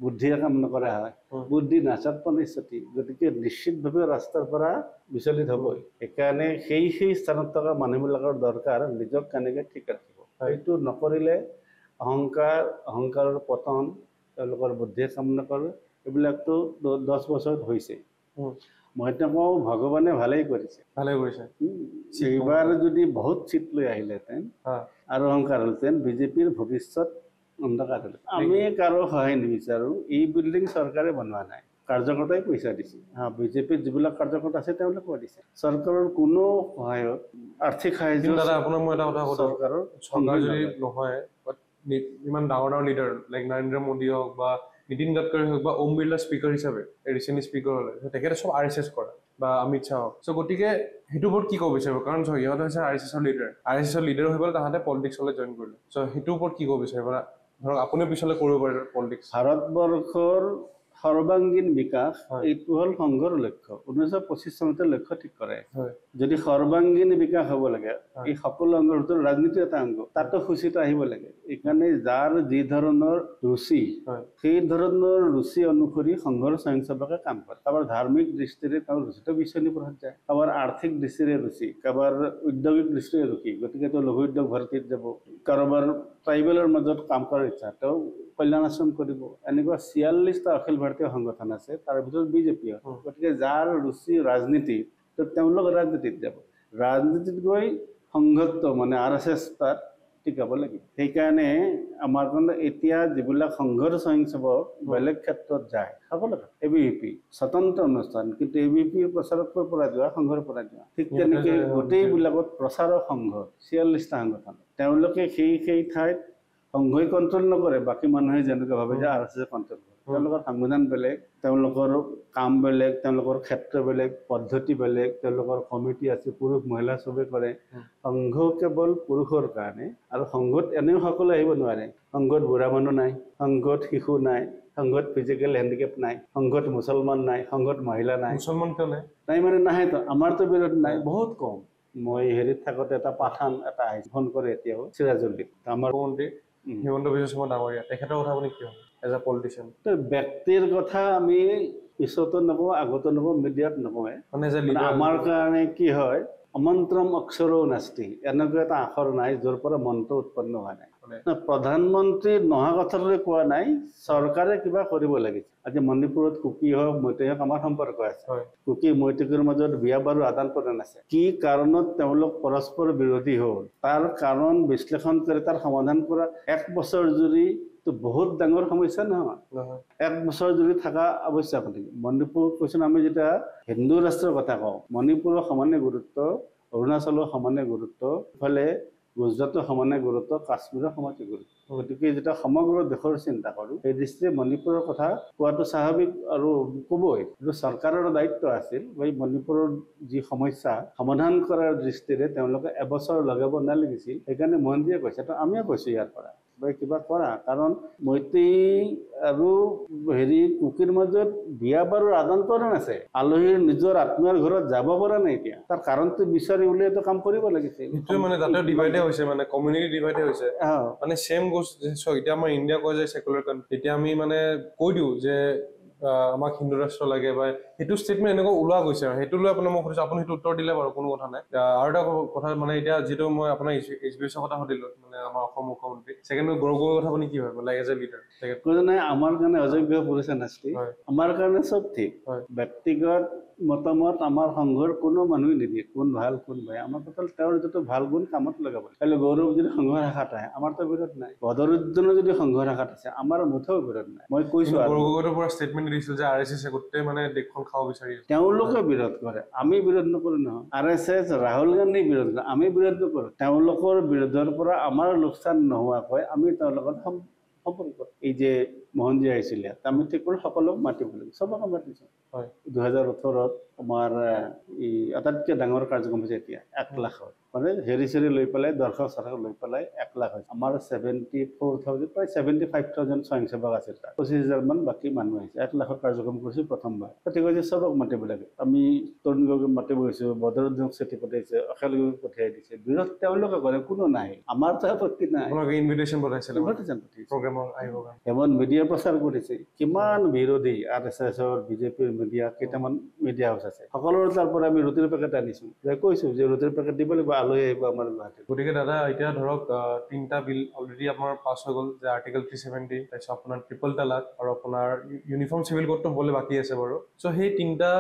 বুদ্ধিয়ে কাম নকৰা হয়, বুদ্ধি নাশাত পনিশ্বতি। গতিকে নিশ্চিতভাৱে ৰাস্তাৰ পৰা বিচলিত হ'বই। সেইকাৰণে সেই স্থানত থকা মানুহবিলাকৰ দৰকাৰ নিজক কেনেকৈ ঠিক ৰাখিব। সেইটো নকৰিলে অহংকাৰৰ পতন, তেওঁলোকৰ বুদ্ধিয়ে কাম নকৰে। এইবিলাকতো 10 বছৰত হৈছে। মই কওঁ ভগৱানে ভালেই কৰিছে। এইবাৰ যদি বহুত চিট লৈ আহিলেহেঁতেন আৰু অহংকাৰ হ'লহেঁতেন, বিজেপিৰ ভৱিষ্যত অন্ধকাৰ হ'ল। আমি কাৰো সহায় নিবিচাৰোঁ। এই বিল্ডিং চৰকাৰে বনোৱা নাই, কাৰ্যকৰ্তাই পইচা দিছে বিজেপিৰ যিবিলাক কাৰ্যকৰ্তা আছে তেওঁলোকে দিছে চৰকাৰৰ কোনো সহায়ত আৰ্থিক সাহায্য দাদা আপোনাক মই এটা কথা কৈছো চৰকাৰৰ চৰকাৰ যদি নহয় ইমান ডাঙৰ ডাঙৰ লিডাৰ লাইক নৰেন্দ্ৰ মোদী হওক বা নীতিন গাডকাৰী হওক বা ওম বিৰলা স্পীকাৰ হিচাপে ৰিচেণ্টলি স্পীকাৰ হ'লে তেখেতে চব RSS কৰা বা অমিত শ্বাহ হওক চ' গতিকে সেইটো ওপৰত কি ক'ব বিচাৰিব কাৰণ সিহঁতে হৈছে RSSৰ লিডাৰ হৈ পেলাই তাহাঁতে পলিটিক্সলৈ জইন কৰিলে চ' সেইটোৰ ওপৰত কি ক'ব বিচাৰিব ধৰক আপুনিও পিছলৈ কৰিব পাৰে পলিটিক্স ভাৰতবৰ্ষৰ সৰ্বাংগীন বিকাশ এইটো হ'ল সংঘৰ লক্ষ্য 1925 চনতে লক্ষ্য ঠিক কৰে যদি সৰ্বাংগীন বিকাশ হ'ব লাগে এই সকলো অংগৰ ভিতৰত ৰাজনীতি এটা অংগ তাতো সূচিত আহিব লাগে এইকাৰণে যাৰ যি ধৰণৰ ৰুচি সেই ধৰণৰ ৰুচি অনুসৰি সংঘৰ স্বয়ংসেৱকে কাম কৰে কাৰোবাৰ ধাৰ্মিক দৃষ্টিৰে তেওঁৰ ৰুচিটো বিশ্বনী পঢ়াত যায় কাৰোবাৰ আৰ্থিক দৃষ্টিৰে ৰুচি কাৰোবাৰ উদ্যোগিক দৃষ্টিৰে ৰুচি গতিকে তেওঁ লঘু উদ্যোগ ভাৰতীত যাব কাৰোবাৰ ট্ৰাইবেলৰ মাজত কাম কৰাৰ ইচ্ছা তেওঁ কল্যাণ আশ্ৰম কৰিব এনেকুৱা 46টা অখিল ভাৰতীয় সংগঠন আছে তাৰ ভিতৰত বিজেপি গতিকে যাৰ ৰুচি ৰাজনীতি তেওঁলোক ৰাজনীতিত যাব ৰাজনীতিত গৈ সংঘত্ব মানে RSS তাত টিকাব লাগিব সেইকাৰণে আমাৰ কাৰণে এতিয়া যিবিলাক সংঘৰ স্বয়ংসেৱক বেলেগ ক্ষেত্ৰত যায় সকলো ABVP স্বতন্ত্ৰ অনুষ্ঠান কিন্তু ABVPৰ প্ৰচাৰকৰ পৰা যোৱা সংঘৰ পৰা যোৱা ঠিক তেনেকৈ গোটেইবিলাকত প্ৰচাৰক সংঘ 46টা সংগঠন তেওঁলোকে সেই ঠাইত সংঘই কণ্ট্ৰল নকৰে বাকী মানুহে যেনেকৈ ভাবে যে RSS কণ্ট্ৰল কৰে তেওঁলোকৰ সংবিধান বেলেগ তেওঁলোকৰ কাম বেলেগ তেওঁলোকৰ ক্ষেত্ৰ বেলেগ পদ্ধতি বেলেগ তেওঁলোকৰ কমিটি আছে পুৰুষ মহিলা চবে কৰে সংঘ কেৱল পুৰুষৰ কাৰণে আৰু সংঘত এনেও সকলো আহিব নোৱাৰে সংঘত বুঢ়া মানুহ নাই সংঘত শিশু নাই সংঘত ফিজিকেল হেণ্ডিকেপ নাই সংঘত মুছলমান নাই সংঘত মহিলা নাই মুছলমান কিয় নাই মানে নাহেতো আমাৰতো বিৰোধ নাই বহুত কম মই হেৰিত থাকোঁতে এটা পাঠান এটা ফোন কৰে এতিয়াও চিৰাজুল্লিত আমাৰ মন্ত্ৰী হিমন্ত বিশ্ব শৰ্মা ডাঙৰীয়া তেখেতৰ কথা আপুনি কিয় এজ এ পলিটিচিয়ান ব্যক্তিৰ কথা আমি পিছতো নকওঁ আগতো নকওঁ মিডিয়াত নকওঁৱে মানে আমাৰ কাৰণে কি হয় অমন্ত্ৰম অক্ষৰো নাস্তি এনেকুৱা এটা আখৰ নাই য'ৰ পৰা মন্ত্ৰ উৎপন্ন হোৱা নাই প্ৰধানমন্ত্ৰী নহা কথাটোৰে কোৱা নাই চৰকাৰে কিবা কৰিব লাগিছে আজি মণিপুৰত কুকি হওক মৈতেই হওক আমাৰ সম্পৰ্ক আছে কুকি মৈতেকৰ মাজত বিয়া বাৰু আদান প্ৰদান আছে কি কাৰণত তেওঁলোক পৰস্পৰ বিৰোধী হ'ল তাৰ কাৰণ বিশ্লেষণ কৰি তাৰ সমাধান কৰা 1 বছৰ জুৰি তো বহুত ডাঙৰ সমস্যা নহয় 1 বছৰ জুৰি থকা আৱশ্যক নেকি মণিপুৰ কৈছোন আমি যেতিয়া হিন্দু ৰাষ্ট্ৰৰ কথা কওঁ মণিপুৰৰ সমানে গুৰুত্ব অৰুণাচলৰ সমানে গুৰুত্ব ইফালে গুজৰাটৰ সমানে গুৰুত্ব কাশ্মীৰৰ সমানে গুৰুত্ব গতিকে যেতিয়া সমগ্ৰ দেশৰ চিন্তা কৰোঁ সেই দৃষ্টিৰে মণিপুৰৰ কথা কোৱাটো স্বাভাৱিক আৰু ক'বই কিন্তু চৰকাৰৰ দায়িত্ব আছিল এই মণিপুৰৰ যি সমস্যা সমাধান কৰাৰ দৃষ্টিৰে তেওঁলোকে এবছৰ লগাব নালাগিছিল সেইকাৰণে মন্ত্ৰীয়ে কৈছে তো আমিও কৈছোঁ ইয়াৰ পৰা কিবা কৰা কাৰণ মৈতেই আৰু কুকিৰ মাজত বিয়া বাৰু আদান প্ৰদান আছে আলহীৰ নিজৰ আত্মীয়ৰ ঘৰত যাব পৰা নাই এতিয়া তাৰ কাৰণটো বিচাৰি উলিয়াইতো কাম কৰিব লাগিছিল সেইটোৱে মানে তাতে ডিভাইডে হৈছে মানে কমিউনিটি ডিভাইডে হৈছে মানে সেম গোজ এতিয়া আমাৰ ইণ্ডিয়া কয় যে সেকুলাৰ কাণ্ট্ৰি এতিয়া আমি মানে কৈ দিওঁ যে আমাক হিন্দু ৰাষ্ট্ৰ লাগে বা সেইটো ষ্টেটমেণ্ট এনেকুৱা ওলোৱা গৈছে আৰু সেইটো লৈ আপোনাৰ মই সুধিছোঁ আপুনি সেইটো উত্তৰ দিলে বাৰু কোনো কথা নাই আৰু এটা কথা মানে এতিয়া যিটো মই আপোনাৰ HBSৰ কথা সুধিলোঁ মানে আমাৰ অসম মুখ্যমন্ত্ৰী ছেকেণ্ড গগৈৰ কথা আপুনি কি ভাবে লাইক এজ এ লিডাৰ নাই আমাৰ কাৰণে অযোগ্য পুৰুষ নাস্তি আমাৰ কাৰণে চব ঠিক ব্যক্তিগত মতামত আমাৰ সংঘৰ কোনো মানুহে নিদিয়ে কোন ভাল কোন বেয়া আমাৰ টটেল তেওঁৰ যিটো ভাল গুণ কামত লগাব কাইলৈ গৌৰৱ যদি সংঘ শাখাত আহে আমাৰতো বিৰোধ নাই বদৰুদ্দিনৰ যদি সংঘ শাখাত আছে আমাৰ মুঠেও বিৰোধ নাই মই কৈছোঁ গগৈৰ পৰা ষ্টেটমেণ্ট দিছিল যে RSS গোটেই মানে দেশখন খাব বিচাৰি আছে তেওঁলোকে বিৰোধ কৰে আমি বিৰোধ নকৰোঁ নহয় RSS ৰাহুল গান্ধী বিৰোধ কৰে আমি বিৰোধ নকৰোঁ তেওঁলোকৰ বিৰোধৰ পৰা আমাৰ লোকচান নোহোৱাকৈ আমি তেওঁলোকৰ সম্পৰ্ক এই যে মোহনজী আহিছিলে আমি ঠিক কৰি সকলোক মাতিব লাগিব চবকে মাতিছোঁ 2018ত আমাৰ এই আটাইতকৈ ডাঙৰ কাৰ্যক্ৰম হৈছে এতিয়া 1 লাখ মানে হেৰি চেৰি লৈ পেলাই দৰ্শক চৰশক লৈ পেলাই 1 লাখ হৈছে আমাৰ 74,000 প্ৰায় 75,000 স্বয়ংসেৱক আছিল 25,000 মান বাকী মানুহ আহিছে 1 লাখৰ কাৰ্যক্ৰম কৰিছোঁ প্ৰথমবাৰ গতিকে যে চবক মাতিব লাগে আমি তৰুণ গগৈক মাতিব গৈছোঁ বদৰুদ্দিনক চিঠি পঠাইছে অখিল গগৈক পঠিয়াই দিছে বিৰোধ তেওঁলোকে কৰে কোনো নাই আমাৰতো আপত্তি নাই ইনভিটেশ্যন পঠাইছিলে প্ৰগ্ৰামৰ আহিব হেমন্ত মিডিয়া প্ৰচাৰ কৰিছে কিমান বিৰোধী RSSৰ বিজেপিৰ মিডিয়া কেইটামান মিডিয়া হাউচ আছে সকলোৰে তাৰ পৰা আমি ৰুটিৰ পেকেট আনিছোঁ যে কৈছোঁ যে ৰুটিৰ পেকেট দিব লাগিব আলহী আহিব আমাৰ গুৱাহাটীত গতিকে দাদা এতিয়া ধৰক 3টা বিল অলৰেডি আমাৰ পাছ হৈ গ'ল যে আৰ্টিকেল 370 তাৰপিছত আপোনাৰ ট্ৰিপল তালাক আৰু আপোনাৰ ইউনিফৰ্ম চিভিল কোডটো হ'বলৈ বাকী আছে বাৰু চ' সেই 3টা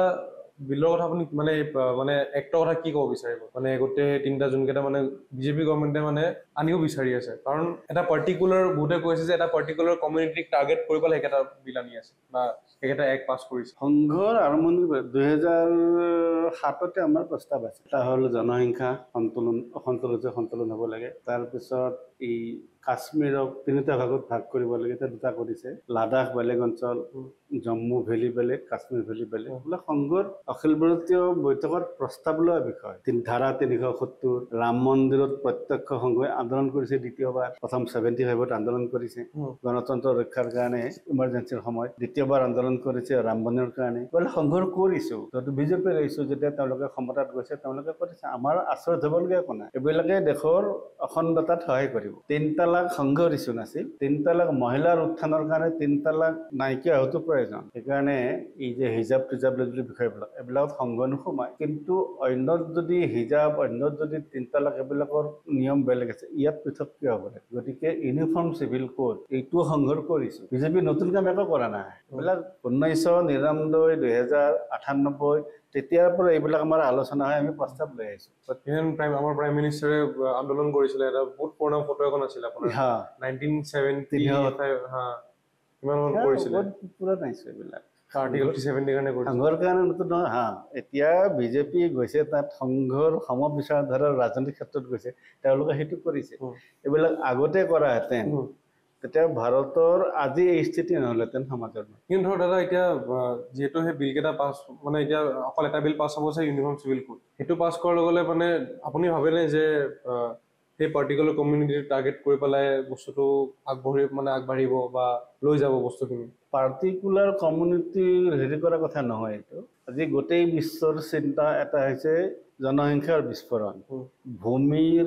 বিলৰ কথা আপুনি মানে মানে এক্টৰ কথা কি ক'ব বিচাৰিব মানে গোটেই তিনিটা যোনকেইটা মানে বিজেপি গভৰ্ণমেণ্টে মানে আনিব বিচাৰি আছে কাৰণ এটা পাৰ্টিকুলাৰ বহুতে কৈছে যে এটা পাৰ্টিকুলাৰ কমিউনিটিক টাৰ্গেট কৰি পেলাই সেইকেইটা বিল আনি আছে বা সেইকেইটা এক পাছ কৰিছে সংঘৰ আৰম্ভণি 2007 আমাৰ প্ৰস্তাৱ আছে এটা হ'ল জনসংখ্যা সন্তুলন হ'ব লাগে তাৰপিছত এই কাশ্মীৰক তিনিটা ভাগত ভাগ কৰিব লাগে এটা দুটা কৰিছে লাডাখ বেলেগ অঞ্চল জম্মু ভেলী বেলেগ কাশ্মীৰ ভেলী বেলেগ এইবিলাক সংঘৰ অখিল ভাৰতীয় বৈঠকত প্ৰস্তাৱ লোৱা বিষয় ধাৰা 370 ৰাম মন্দিৰত প্ৰত্যক্ষ সংঘই আন্দোলন কৰিছে দ্বিতীয়বাৰ প্ৰথম 75ত আন্দোলন কৰিছে গণতন্ত্ৰ ৰক্ষাৰ কাৰণে ইমাৰ্জেঞ্চিৰ সময়ত দ্বিতীয়বাৰ আন্দোলন কৰিছে ৰাম মন্দিৰৰ কাৰণে বোলে সংঘৰ কৰিছো তো বিজেপিৰ আহিছো যেতিয়া তেওঁলোকে ক্ষমতাত গৈছে তেওঁলোকে কৰিছে আমাৰ আচৰিত হ'বলগীয়া একো নাই এইবিলাকে দেশৰ অখণ্ডতাত সহায় কৰিব 3 তালাক সংঘৰ ইছ্যু নাছিল 3 তালাক মহিলাৰ উত্থানৰ কাৰণে 3 তালাক নাইকিয়া হোৱাটো প্ৰয়োজন সেইকাৰণে এই যে হিজাব টিজাব বুলি বিষয়বিলাক এইবিলাকত সংঘ নোসোমায় কিন্তু অন্যত যদি হিজাব অন্যত যদি 3 তালাক এইবিলাকৰ নিয়ম বেলেগ আছে ইয়াত পৃথক কিয় হ'ব লাগে গতিকে ইউনিফৰ্ম চিভিল কোড এইটো সংঘৰ কৰিছো বিজেপি নতুন কাম একো কৰা নাই এইবিলাক 1999 2098 তেতিয়াৰ পৰা এইবিলাক আমাৰ আলোচনা হয় আমি প্ৰস্তাৱ লৈ আহিছো আমাৰ প্ৰাইম মিনিষ্টাৰে আন্দোলন কৰিছিলে এটা বহুত পুৰণা ফটো এখন আছিল আপোনাৰ 1970 হা কিমান মান কৰিছিলে পুৰা নাইছো এইবিলাক আৰ্টিকল 370 কাৰণে কৰিছে সংঘৰ কাৰণে নতুন হা এতিয়া বিজেপি গৈছে তাত সংঘৰ সমবিচাৰধাৰাৰ ৰাজনৈতিক ক্ষেত্ৰত গৈছে তেওঁলোকে সেইটো কৰিছে এইবিলাক আগতে কৰাহেঁতেন তেতিয়া ভাৰতৰ আজি এই স্থিতি নহ'লেহেঁতেন সমাজৰ কিন্তু ধৰক দাদা এতিয়া যিহেতু সেই বিল কেইটা পাছ মানে এতিয়া অকল এটা বিল পাছ হ'ব আছে ইউনিফৰ্ম চিভিল কোড সেইটো পাছ কৰাৰ লগে লগে মানে আপুনি ভাবেনে যে সেই পাৰ্টিকুলাৰ কমিউনিটিৰ টাৰ্গেট কৰি পেলাই বস্তুটো আগবাঢ়িব বা লৈ যাব বস্তুখিনি পাৰ্টিকুলাৰ কমিউনিটিৰ হেৰি কৰা কথা নহয় এইটো আজি গোটেই বিশ্বৰ চিন্তা এটা হৈছে জনসংখ্যাৰ বিস্ফোৰণ ভূমিৰ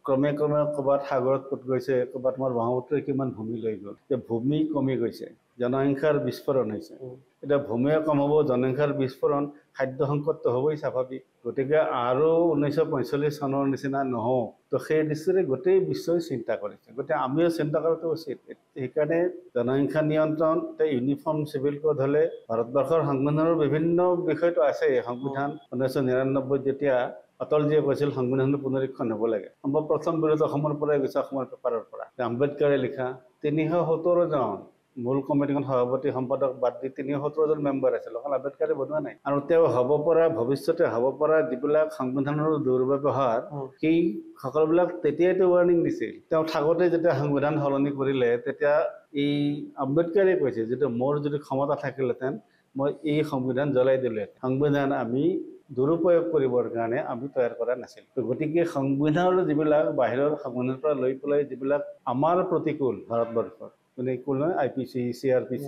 ক্ৰমে ক'ৰবাত সাগৰত ক'ত গৈছে ক'ৰবাত আমাৰ ব্ৰহ্মপুত্ৰই কিমান ভূমি লৈ গ'ল এতিয়া ভূমি কমি গৈছে জনসংখ্যাৰ বিস্ফোৰণ হৈছে এতিয়া ভূমিয়ে কম হ'ব জনসংখ্যাৰ বিস্ফোৰণ খাদ্য সংকটটো হ'বই স্বাভাৱিক গতিকে আৰু 1945 চনৰ নিচিনা নহওঁ তো সেই দৃষ্টিৰে গোটেই বিশ্বই চিন্তা কৰিছে গতিকে আমিও চিন্তা কৰাটো উচিত সেইকাৰণে জনসংখ্যা নিয়ন্ত্ৰণ ইউনিফৰ্ম চিভিল কোড হ'লে ভাৰতবৰ্ষৰ সংবিধানৰ বিভিন্ন বিষয়টো আছে সংবিধান 1999 যেতিয়া অটলজীয়ে কৈছিল সংবিধানটো পুনৰীক্ষণ হ'ব লাগে সম্ভৱ প্ৰথম বিৰোধ অসমৰ পৰাই গৈছে অসমৰ পেপাৰৰ পৰা আম্বেদকাৰে লিখা 317 জন মূল কমিটিখন সভাপতি সম্পাদক বাদ দি 317 জন মেম্বাৰ আছিল অকল আম্বেদকাৰে বনোৱা নাই আৰু তেওঁ হ'ব পৰা ভৱিষ্যতে হ'ব পৰা যিবিলাক সংবিধানৰ দুৰ্ব্যৱহাৰ সেই সকলোবিলাক তেতিয়াইতো ৱাৰ্ণিং দিছিল তেওঁ থাকোঁতে যেতিয়া সংবিধান সলনি কৰিলে তেতিয়া এই আম্বেদকাৰে কৈছে যে মোৰ যদি ক্ষমতা থাকিলেহেঁতেন মই এই সংবিধান জ্বলাই দিলোহেঁতেন সংবিধান আমি দুৰুপয়োগ কৰিবৰ কাৰণে আমি তৈয়াৰ কৰা নাছিল গতিকে সংবিধানৰ যিবিলাক বাহিৰৰ সংবিধানৰ পৰা লৈ পেলাই যিবিলাক আমাৰ প্ৰতিকূল ভাৰতবৰ্ষৰ মানে কোন IPC CRPC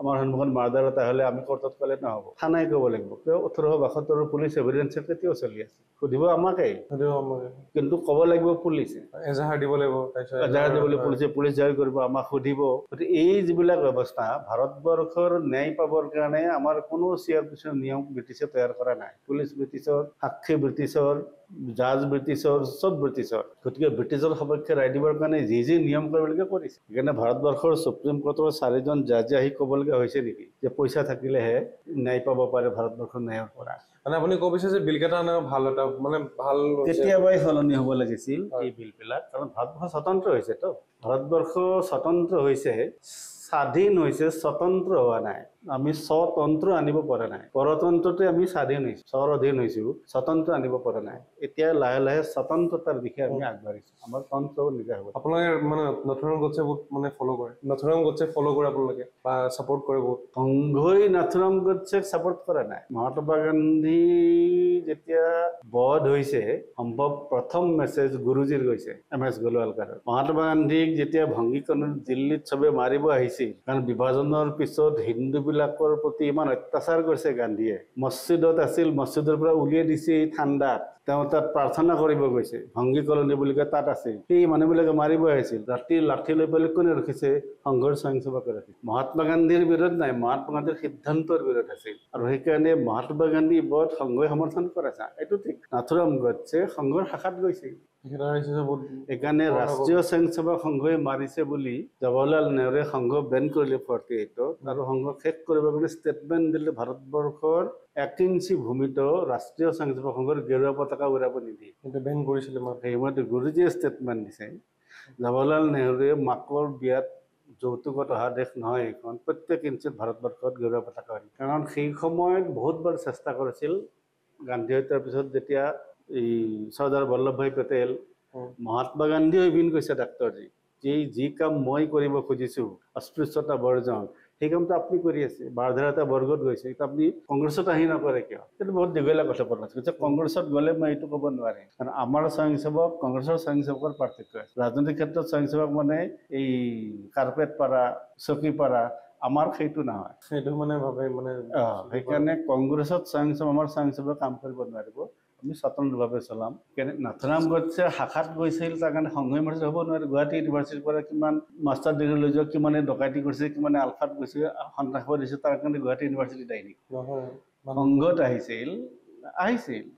আমাৰ সন্মুখত মাৰ্ডাৰ এটা হ'লে আমি কোৰ্টত ক'লে নহ'ব থানাই ক'ব লাগিব কিয় 1872 পুলিচ এভিডেন্স কেতিয়াও চলি আছে সুধিব আমাকে কিন্তু ক'ব লাগিব পুলিচে এজাহাৰ দিব লাগিব এজাহাৰ দিব লাগিব পুলিচ জাৰি কৰিব আমাক সুধিব গতিকে এই যিবিলাক ব্যৱস্থা ভাৰতবৰ্ষৰ ন্যায় পাবৰ কাৰণে আমাৰ কোনো CRPCৰ নিয়ম ব্ৰিটিছে তৈয়াৰ কৰা নাই পুলিচ ব্ৰিটিছৰ সাক্ষী ব্ৰিটিছৰ জাজ ব্ৰিটিছৰ চব ব্ৰিটিছৰ গতিকে ব্ৰিটিছৰ সপক্ষে ৰায় দিবৰ কাৰণে যি নিয়ম কৰিবলগীয়া কৰিছে সেইকাৰণে ভাৰতবৰ্ষৰ সুপ্ৰিম কোৰ্টৰ 4জন জাজে আহি ক'বলগীয়া হৈছে নেকি যে পইচা থাকিলেহে ন্যায় পাব পাৰে ভাৰতবৰ্ষৰ ন্যায়ৰ পৰা মানে আপুনি ক'ব বিচাৰিছে যে বিল কেইটা ভাল এটা মানে ভাল কেতিয়াবাই সলনি হ'ব লাগিছিল এই বিলবিলাক কাৰণ ভাৰতবৰ্ষ স্বতন্ত্ৰ হৈছেতো ভাৰতবৰ্ষ স্বতন্ত্ৰ হৈছে স্বাধীন হৈছে স্বতন্ত্ৰ হোৱা নাই আমি স্বতন্ত্ৰ আনিব পৰা নাই পৰতন্ত্ৰতে আমি স্বাধীন হৈছো স্বৰ অধীন হৈছো স্বতন্ত্ৰ আনিব পৰা নাই এতিয়া লাহে লাহে স্বতন্ত্ৰতাৰ দিশে আমি আগবাঢ়িছো আমাৰ তন্ত্ৰও নিজা হ'ব আপোনালোকে মানে নাথুৰাম গডছে বহুত মানে ফ'ল' কৰে নাথুৰাম গডছে ফ'ল' কৰে আপোনালোকে বা ছাপোৰ্ট কৰে বহুত সংঘই নাথুৰাম গডছেক ছাপোৰ্ট কৰা নাই মহাত্মা গান্ধী যেতিয়া বধ হৈছে সম্ভৱ প্ৰথম মেছেজ গুৰুজীৰ গৈছে MS গোলৱালকাৰৰ মহাত্মা গান্ধীক যেতিয়া ভংগীকৰণৰ দিল্লীত চবে মাৰিব আহিছিল কাৰণ বিভাজনৰ পিছত হিন্দু বিলাকৰ প্ৰতি ইমান অত্যাচাৰ কৰিছে গান্ধীয়ে মছজিদত আছিল মছজিদৰ পৰা উলিয়াই দিছে ঠাণ্ডাত তেওঁ তাত প্ৰাৰ্থনা কৰিব গৈছে ভংগী কলনী বুলি কয় তাত আছিল সেই মানুহবিলাকে মাৰিব আহিছিল ৰাতি লাঠি লৈ পেলাই কোনে ৰখিছে সংঘৰ স্বয়ংসেৱকে ৰাখিছে মহাত্মা গান্ধীৰ বিৰোধ নাই মহাত্মা গান্ধীৰ সিদ্ধান্তৰ বিৰোধ আছিল আৰু সেইকাৰণে মহাত্মা গান্ধী বধ সংঘই সমৰ্থন কৰিছে এইটো ঠিক নাথুৰাম গডছে সংঘৰ শাখাত গৈছে সেইকাৰণে ৰাষ্ট্ৰীয় স্বয়ংসেৱক সংঘই মাৰিছে বুলি জৱাহৰলাল নেহৰুৱে সংঘ বেন কৰিলে 48ত আৰু সংঘ শেষ কৰিব বুলি ষ্টেটমেণ্ট দিলে ভাৰতবৰ্ষৰ 1 ইঞ্চি ভূমিতো ৰাষ্ট্ৰীয় স্বয়ংসেৱক সংঘৰ গেৰুৱা পতাকা উৰাব নিদিয়ে। বেন কৰিছিলে সেইমতে গুৰুজীয়ে ষ্টেটমেণ্ট দিছে। জৱাহৰলাল নেহৰুৱে মাকৰ বিয়াত যৌতুকত অহা দেশ নহয় এইখন, প্ৰত্যেক ইঞ্চিত ভাৰতবৰ্ষত গেৰুৱা পতাকা উৰিব। কাৰণ সেই সময়ত বহুতবাৰ চেষ্টা কৰিছিল গান্ধী হত্যাৰ পিছত, যেতিয়া এই চৰ্দাৰ বল্লভভাই পেটেল, মহাত্মা গান্ধীও ইভিন কৈছে ডাক্তৰজী যে যি কাম মই কৰিব খুজিছো অস্পৃশ্যতা বৰ্জন, সেই কামটো আপুনি কৰি আছে। বাৰধাৰাতে বৰ্গত গৈছে, এতিয়া আপুনি কংগ্ৰেছত আহি নকৰে কিয়? সেইটো বহুত দীঘলীয়া কথা পতাইছে। কংগ্ৰেছত গ'লে মই এইটো ক'ব নোৱাৰিম, কাৰণ আমাৰ স্বয়ংসেৱক কংগ্ৰেছৰ স্বয়ংসেৱকৰ পাৰ্থক্য আছে। ৰাজনৈতিক ক্ষেত্ৰত স্বয়ংসেৱক মানে এই কাৰ্পেট পাৰা, চকী পাৰা, আমাৰ সেইটো নহয়। সেইটো মানে ভাবে মানে সেইকাৰণে কংগ্ৰেছত স্বয়ংসেৱক, আমাৰ স্বয়ংসেৱক কাম কৰিব নোৱাৰিব, আমি স্বতন্ত্ৰভাৱে চলাম। নাথুৰাম গডছে শাখাত গৈছিল, তাৰ কাৰণে সংঘই মাৰিছে হ'ব নোৱাৰে। গুৱাহাটী ইউনিভাৰ্চিটিৰ পৰা কিমান মাষ্টাৰ ডিগ্ৰী লৈ যোৱা, কিমানে ডকাইতি কৰিছে, কিমানে আলফাত গৈছে, সন্ত্ৰাসবাদ দিছে, তাৰ কাৰণে গুৱাহাটী ইউনিভাৰ্চিটিত আহি নেকি? সংঘত আহিছিল।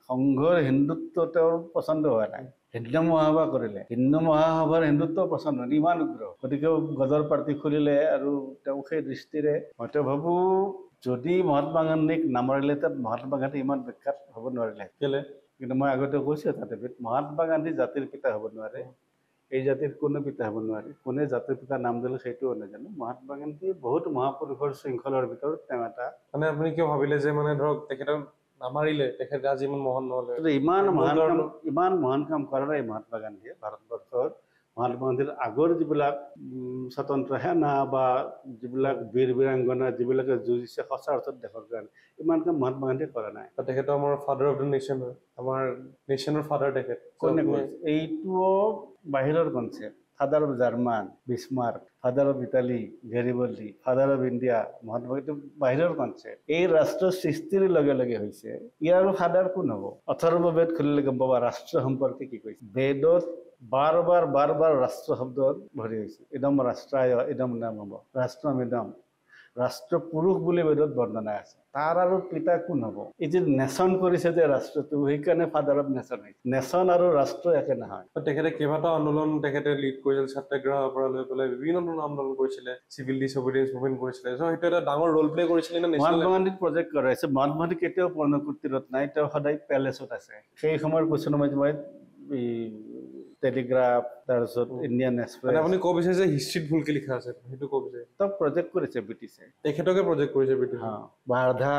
সংঘৰ হিন্দুত্ব তেওঁৰ পচন্দ হোৱা নাই, হিন্দু মহাসভা কৰিলে, হিন্দু মহাসভাৰ হিন্দুত্ব পচন্দ হয়, ইমান উগ্ৰ। গতিকে গদৰ পাৰ্টি খুলিলে আৰু তেওঁ সেই দৃষ্টিৰে মইতো ভাবো যদি মহাত্মা গান্ধীক নামাৰিলে তাত মহাত্মা গান্ধী ইমান বিখ্যাত হ'ব নোৱাৰিলে। কেলে? কিন্তু মই আগতে কৈছো তাতে মহাত্মা গান্ধী জাতিৰ পিতা হ'ব নোৱাৰে, এই জাতিৰ কোনো পিতা হ'ব নোৱাৰে। কোনে জাতিৰ পিতা নাম দিলে সেইটোও নাজানো। মহাত্মা গান্ধী বহুত মহাপুৰুষৰ শৃংখলৰ ভিতৰত তেওঁ এটা। মানে আপুনি কিয় ভাবিলে যে মানে ধৰক তেখেতক নামাৰিলে তেখেতে আজি ইমান মহান নহ'লে? ইমান মহান কাম কৰা নাই মহাত্মা গান্ধীয়ে ভাৰতবৰ্ষৰ। মহাত্মা গান্ধীৰ আগৰ যিবিলাক স্বতন্ত্ৰ সেনা বা যিবিলাক বীৰ বীৰাংগনা যিবিলাকে যুঁজিছে সঁচা অৰ্থত দেশৰ কাৰণে, ইমান কাম মহাত্মা গান্ধীয়ে কৰা নাই। তেখেত আমাৰ ফাদাৰ অফ দ্য নেশ্যন হয়, আমাৰ নেশ্যনৰ ফাদাৰ তেখেত। কোনে কৈছে? এইটোও বাহিৰৰ concept. Father of German Bismarck, father of Italy Garibaldi, father of India Mahatma Gandhi বাহিৰৰ কনচেপ্ট। এই ৰাষ্ট্ৰ সৃষ্টিৰ লগে লগে হৈছে। ইয়াৰ ফাদাৰ কোন হ'ব? অথৰ্ব বেদ খুলিলে গম পাবা ৰাষ্ট্ৰ সম্পৰ্কে কি কৈছে। বেদত বাৰ বাৰ ৰাষ্ট্ৰ শব্দ ভৰি হৈছে। ইদম ৰাষ্ট্ৰায় ইদম নাম হ'ব, ৰাষ্ট্ৰমিদম, ৰাষ্ট্ৰ পুৰুষ বুলি বেদত বৰ্ণনা আছে। তাৰ আৰু পিতা কোন হ'ব? এই যে নেশ্যন কৰিছে যে ৰাষ্ট্ৰটো, সেইকাৰণে ফাদাৰ অফ নেশ্যন হৈছে। নেশ্যন আৰু ৰাষ্ট্ৰ একে নহয়। তেখেতে কেইবাটাও আন্দোলন তেখেতে লিড কৰিছিল, সত্যাগ্ৰহৰ পৰা লৈ পেলাই বিভিন্ন ধৰণৰ আন্দোলন কৰিছিলে, চিভিল ডিছঅবিডিয়েঞ্চ মুভমেণ্ট কৰিছিলে। চ' সেইটো এটা ডাঙৰ ৰ'ল প্লে কৰিছিলে নে? মহাত্মা গান্ধীক প্ৰজেক্ট কৰাইছে। মহাত্মা গান্ধী কেতিয়াও পৰ্ণকুটিৰত নাই, তেওঁ সদায় পেলেচত আছে। সেই সময়ৰ কুৱেশ্যন মই টেলিগ্ৰাফ, তাৰপিছত ইণ্ডিয়ান এক্সপ্ৰেছ। আপুনি ক'ব বিচাৰে যে হিষ্ট্ৰীত ভুলকে লিখা আছে, সেইটো ক'ব বিচাৰে? তেওঁক প্ৰজেক্ট কৰিছে ব্ৰিটিছে, তেখেতকে প্ৰজেক্ট কৰিছে ব্ৰিটিছে। বাৰ্ধা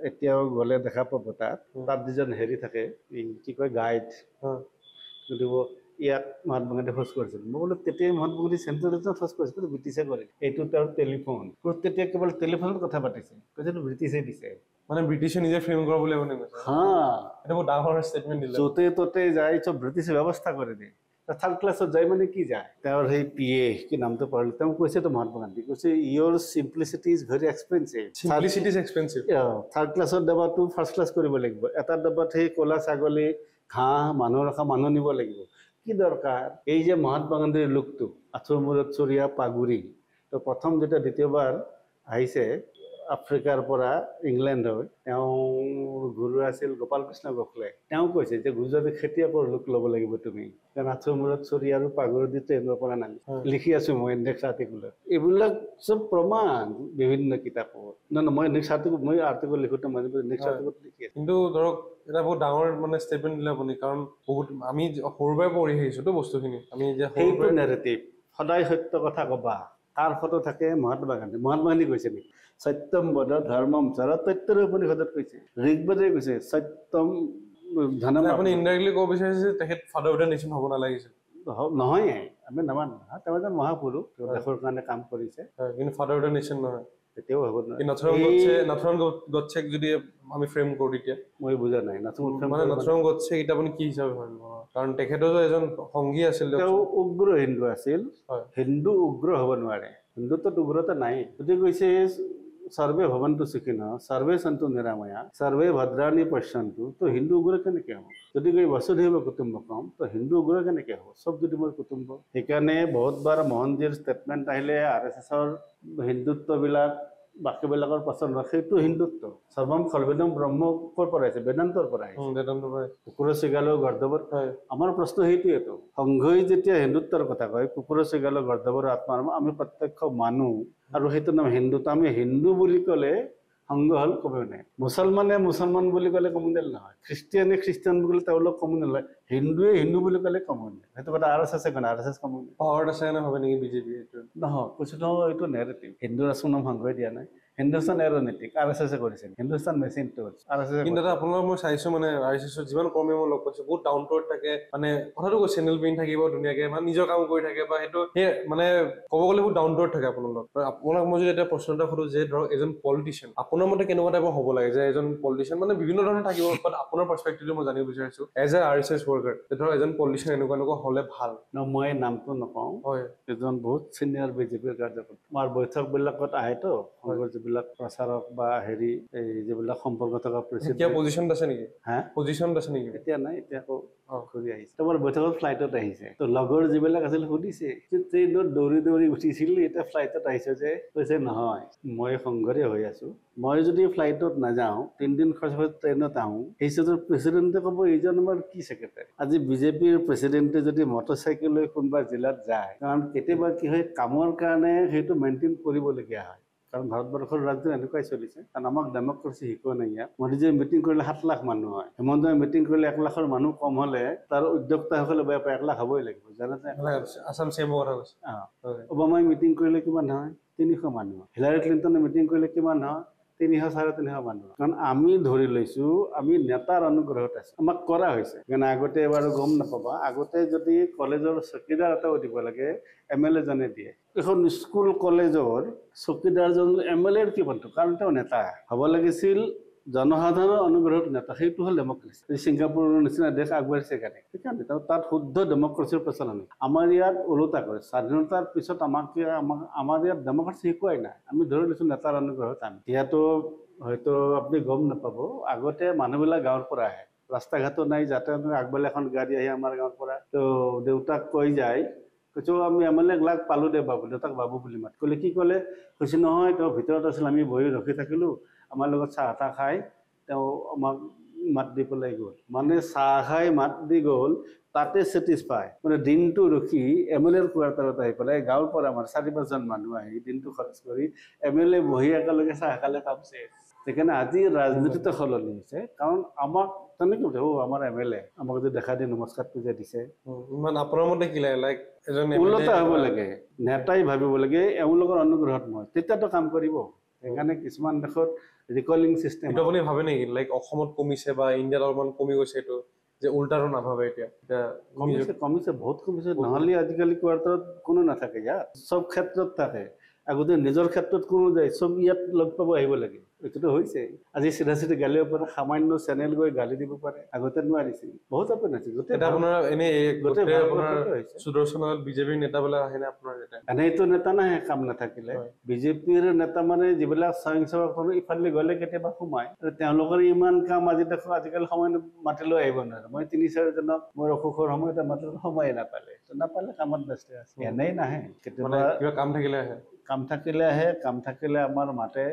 এতিয়াও গ'লে দেখা পাব তাত যিজন হেৰি থাকে, কি কয় গাইড, গতিকে ইয়াত মহাত্মা গান্ধী খোজ কৰিছিল। মই বোলো তেতিয়াই মহাত্মা গান্ধী চেণ্ট্ৰেলিজম খোজ কৰিছিল, ব্ৰিটিছে কৰে। এইটো তেওঁৰ টেলিফোন, তেতিয়া কেৱল টেলিফোনত কথা পাতিছে, কৈছে ব্ৰিটিছে দিছে। মানে ব্ৰিটিছে নিজে ফ্ৰেম কৰা বুলি আপুনি কৈছে? এটা বহুত ডাঙৰ ষ্টেটমেণ্ট দিলে। য'তে ত'তে যায় চব ব্ৰিটিছে ব্যৱস্থা কৰি দিয়ে। থাৰ্ড ক্লাছত যায় মানে কি যায়, তেওঁৰ সেই PA কি নামটো পাহৰিলোঁ, তেওঁ কৈছে তো মহাত্মা গান্ধী কৈছে your simplicity is very expensive. Simplicity is expensive. Third ক্লাছত ডাবাটো ফাৰ্ষ্ট ক্লাছ কৰিব লাগিব। এটা ডাবাত সেই ক'লা ছাগলী, ঘাঁহ, মানুহ ৰখা মানুহ নিব লাগিব। কি দৰকাৰ? এই যে মহাত্মা গান্ধীৰ লোকটো, আঁঠুৰ মূৰত চৰিয়া পাগুৰি, তো প্ৰথম যেতিয়া দ্বিতীয়বাৰ আহিছে আফ্ৰিকাৰ পৰা ইংলেণ্ড হৈ, তেওঁৰ গুৰু আছিল গোপাল কৃষ্ণ গোখলে। তেওঁ কৈছে যে গুজৰাটী খেতিয়কৰ লোক ল'ব লাগিব তুমি, কাৰণ আঁঠুৰ মূৰত চৰি আৰু পাগুৰি দি ট্ৰেইনৰ পৰা নামি। লিখি আছো মই ইণ্ডেক্স আৰ্টিকুলত। এইবিলাক চব প্ৰমাণ বিভিন্ন কিতাপত। মই ইণ্ডেক্স আৰ্টিকুল, মই আৰ্টিকুল লিখোঁতে মই ইণ্ডেক্স আৰ্টিকুলত লিখি আছো। কিন্তু ধৰক এটা বহুত ডাঙৰ মানে ষ্টেটমেণ্ট দিলে আপুনি, কাৰণ বহুত আমি সৰুৰ পৰাই পঢ়ি আহিছোতো বস্তুখিনি। আমি যে সেইটো নেৰেটিভ, সদায় সত্য কথা ক'বা। তাৰ ফটো থাকে মহাত্মা গান্ধী। মহাত্মা গান্ধী কৈছে নেকি সত্যম বদ ধৰ্মম চৰ, তত্যৰ উপনিষদত কৈছে, ঋগ্বেদে কৈছে সত্যম ধনম। আপুনি ইনডাইৰেক্টলি ক'ব বিচাৰিছে তেখেত ফাদাৰ অফ দ্য নেশ্যন হ'ব নালাগিছিল? নহয়, আমি নামানো। তেওঁ এজন মহাপুৰুষ, দেশৰ কাৰণে কাম কৰিছে, কিন্তু ফাদাৰ অফ দ্য নেশ্যন নহয়। তেতিয়াও হ'ব নোৱাৰে। নাথুৰাম গডছেক যদি আমি ফ্ৰেম কৰোঁ তেতিয়া মই বুজা নাই। নাথুৰাম গডছেক এতিয়া আপুনি কি হিচাপে ভাবিব? কাৰণ তেখেতো এজন সংগী আছিল, তেওঁ উগ্ৰ হিন্দু আছিল। হিন্দু উগ্ৰ হ'ব নোৱাৰে, হিন্দুত্বত উগ্ৰতা নাই। যদি কৈছে সৰ্বে ভৱন্তু সুখিনঃ সৰ্বে সন্তু নিৰাময়া সৰ্বে ভদ্ৰাণি পশ্যন্তু, তো হিন্দু উগ্ৰ কেনেকৈ হ'ব? যদি কৈ বসুধৈৱ কুটুম্বকম, তো হিন্দু উগ্ৰ কেনেকৈ হ'ব? চব যদি মোৰ কুটুম্ব। সেইকাৰণে বহুতবাৰ মোহনজীৰ ষ্টেটমেণ্ট আহিলে RSSৰ হিন্দুত্ববিলাক বাকীবিলাকৰ পচন্দ নহয়, সেইটো হিন্দুত্ব। সৰ্বম খলবেদম ব্ৰহ্ম ক'ৰ পৰা আহিছে? বেদান্তৰ পৰা আহিছে। কুকুৰ চিগালো গৰ্ধৱৰ। আমাৰ প্ৰশ্ন সেইটোৱেতো, সংঘই যেতিয়া হিন্দুত্বৰ কথা কয়, কুকুৰ চিগালো গৰ্ধৱৰ আত্মাৰ আমি প্ৰত্যক্ষ মানো, আৰু সেইটো নাম হিন্দুত্ব। আমি হিন্দু বুলি ক'লে সংঘ হ'ল কমিউনেল। মুছলমানে মুছলমান বুলি ক'লে কমিউনেল নহয়, খ্ৰীষ্টিয়ানে খ্ৰীষ্টিয়ান বুলি ক'লে তেওঁলোক কমিউনেল হয়, হিন্দুৱে হিন্দু বুলি ক'লে কমিউনেল। সেইটো কথা RSS কোনে? RSS কমিউনেল পাৱাৰত আছে নে হবে নেকি বিজেপি? এইটো নহয়, কৈছো ন, এইটো নেৰেটিভ। হিন্দু ৰাষ্ট্ৰৰ নাম সংঘই দিয়া নাই, হিন্দুস্তান এৰোনেটিক RSS কৰিছে, হিন্দুস্তান মেচিন টুলছ RSS। কিন্তু দাদা আপোনালোক মই চাইছো মানে RSS যিমান কৰ্মী মই লগ পাইছো বহুত ডাউন টু আৰ্থ থাকে, মানে কথাটো কৈ চেনেল পিন থাকিব ধুনীয়াকে, মানে নিজৰ কাম কৰি থাকে, বা সেইটো সেই মানে ক'ব গ'লে বহুত ডাউন টু আৰ্থ থাকে আপোনালোক। আপোনাক মই যদি এটা প্ৰশ্ন এটা সুধো যে ধৰক এজন পলিটিচিয়ান আপোনাৰ মতে কেনেকুৱা টাইপৰ হ'ব লাগে? যে এজন পলিটিচিয়ান মানে বিভিন্ন ধৰণৰ থাকিব, বাট আপোনাৰ পাৰ্চপেক্টিভটো মই জানিব বিচাৰিছো এজ এ RSS ৱৰ্কাৰ, যে ধৰক এজন পলিটিচিয়ান এনেকুৱা হ'লে ভাল। মই নামটো নকওঁ, হয়, এজন বহুত চিনিয়ৰ বিজেপিৰ কাৰ্যকৰ্তা আমাৰ বৈঠকবিলাকত আহেতো, সংঘৰ যিবিলাক প্ৰচাৰক বা হেৰি এই যিবিলাক সম্পৰ্ক থকা এতিয়া পজিশ্যন আছে নেকি? হা পজিশ্যন আছে নেকি? এতিয়া নাই, এতিয়া আকৌ ঘূৰি আহিছে। তোমাৰ বৈঠকত ফ্লাইটত আহিছে, তো লগৰ যিবিলাক আছিল সুধিছে ট্ৰেইনত দৌৰি দৌৰি উঠিছিল, এতিয়া ফ্লাইটত আহিছে যে? কৈছে নহয়, মই সংঘৰে হৈ আছো, মই যদি ফ্লাইটত নাযাওঁ, 3 দিন খৰচ কৰি ট্ৰেইনত আহোঁ, সেইচোন প্ৰেচিডেণ্টে ক'ব এইজন আমাৰ কি ছেক্ৰেটাৰী। আজি বিজেপিৰ প্ৰেচিডেণ্টে যদি মটৰচাইকেল লৈ কোনোবা জিলাত যায়, কাৰণ কেতিয়াবা কি হয়, কামৰ কাৰণে সেইটো মেইনটেইন কৰিবলগীয়া হয়, কাৰণ ভাৰতবৰ্ষৰ ৰাজ্য এনেকুৱাই চলিছে। কাৰণ আমাক ডেমক্ৰেচি শিকোৱা নাই ইয়াত। মোদীজীয়ে মিটিং কৰিলে 7 লাখ মানুহ হয়, হেমন্তই মিটিং কৰিলে 1 লাখৰ মানুহ কম হ'লে তাৰ উদ্যোক্তাসকলে বেয়া পায়, 1 লাখ হ'বই লাগিব, জানানে? আছাম চেমৰ কথা কৈছে। ওবামাই মিটিং কৰিলে কিমান হয়? 300 মানুহ। হিলাৰী ক্লিণ্টনে মিটিং কৰিলে কিমান হয়? 300 350 মানুহ। কাৰণ আমি ধৰি লৈছো আমি নেতাৰ অনুগ্ৰহত আছো, আমাক কৰা হৈছে। কাৰণ আগতে এবাৰ গম নাপাবা, আগতে যদি কলেজৰ চকীদাৰ এটাও দিব লাগে MLA জনে দিয়ে। এখন স্কুল কলেজৰ চকীদাৰজন MLA কি বন্ধু? কাৰণ তেওঁ নেতা হ'ব লাগিছিল, জনসাধাৰণৰ অনুগ্ৰহত নেতা। সেইটো হ'ল ডেমক্ৰেচি। ছিংগাপুৰৰ নিচিনা দেশ আগবাঢ়িছে কাৰণে, সেইকাৰণে তাত শুদ্ধ ডেমক্ৰেচিৰ প্ৰচলন। আমাৰ ইয়াত ওলোটা কৰে, স্বাধীনতাৰ পিছত আমাৰ ইয়াত ডেমক্ৰেচি শিকোৱাই নাই। আমি ধৰি লৈছো নেতাৰ অনুগ্ৰহত। আমি ইয়াতো হয়তো আপুনি গম নাপাব, আগতে মানুহবিলাক গাঁৱৰ পৰা আহে, ৰাস্তা ঘাটো নাই, যাতে আগবেলা এখন গাড়ী আহে আমাৰ গাঁৱৰ পৰা, তো দেউতাক কৈ যায়, কৈছো আমি MLA লাগ পালো দে বাবু, দেউতাক বাবু বুলি মাত। ক'লে কি ক'লে? কৈছে নহয়, তেওঁ ভিতৰত আছিল, আমি বহি ৰখি থাকিলো, আমাৰ লগত চাহ তাহ খাই তেওঁ আমাক মাত দি পেলাই গ'ল। মানে চাহ খাই মাত দি গ'ল, তাতে ছেটিছফাই। মানে দিনটো ৰখি MLAৰ কোৱাৰ্টাৰত আহি পেলাই গাঁৱৰ পৰা আমাৰ 4-5 জন মানুহ আহি দিনটো খৰচ কৰি MLA বহি একেলগে চাহ খালে কামছে। সেইকাৰণে আজি ৰাজনীতিটো সলনি হৈছে, কাৰণ আমাক তেনেকৈ আমাৰ MLA আমাক যদি দেখা দিয়ে নমস্কাৰটো যে দিছে। মানে আপোনাৰ মতে কি লাগে? লাইক এজন ওলোটা হ'ব লাগে, নেতাই ভাবিব লাগে এওঁলোকৰ অনুগ্ৰহত মই, তেতিয়াতো কাম কৰিব। সেইকাৰণে কিছুমান দেশত ৰিকলিং চিষ্টেম। এইটো আপুনি ভাবে নেকি লাইক অসমত কমিছে বা ইণ্ডিয়াত অলপমান কমি গৈছে এইটো, যে উল্টাটো নাভাবে? এতিয়া কমিছে, বহুত কমিছে। নহ'লে আজিকালি কোৱাৰ্টাৰত কোনো নাথাকে, ইয়াত চব ক্ষেত্ৰত থাকে। আগতে নিজৰ ক্ষেত্ৰত কোনো যায়, চব ইয়াত লগ পাব আহিব লাগে। এইটোতো হৈছে। আজি চিধা চিধি গালিব পাৰে, সামান্য চেনেল গৈ গালি দিব পাৰে, আগতে নোৱাৰিছিল। বহুত অপেন আছে। আপোনাৰ এনে সুদৰ্শনত বিজেপিৰ নেতাবিলাক আহে নে আপোনাৰ? এনেইতো নেতা নাহে কাম নাথাকিলে। বিজেপিৰ নেতা মানে যিবিলাক স্বয়ংসেৱক ইফালে গ'লে কেতিয়াবা সোমায়, তেওঁলোকৰ ইমান কাম আজি দেখো আজিকালি সময় মাতিলেও আহিব নোৱাৰে। মই 3-4 জনক মোৰ অসুখৰ সময়ত মাতিলে সময়ে নাপালে কামত ব্যস্ত আছে, এনেই নাহে। কেতিয়াবা কিবা কাম থাকিলে আহে, কাম থাকিলে আমাৰ মাতে,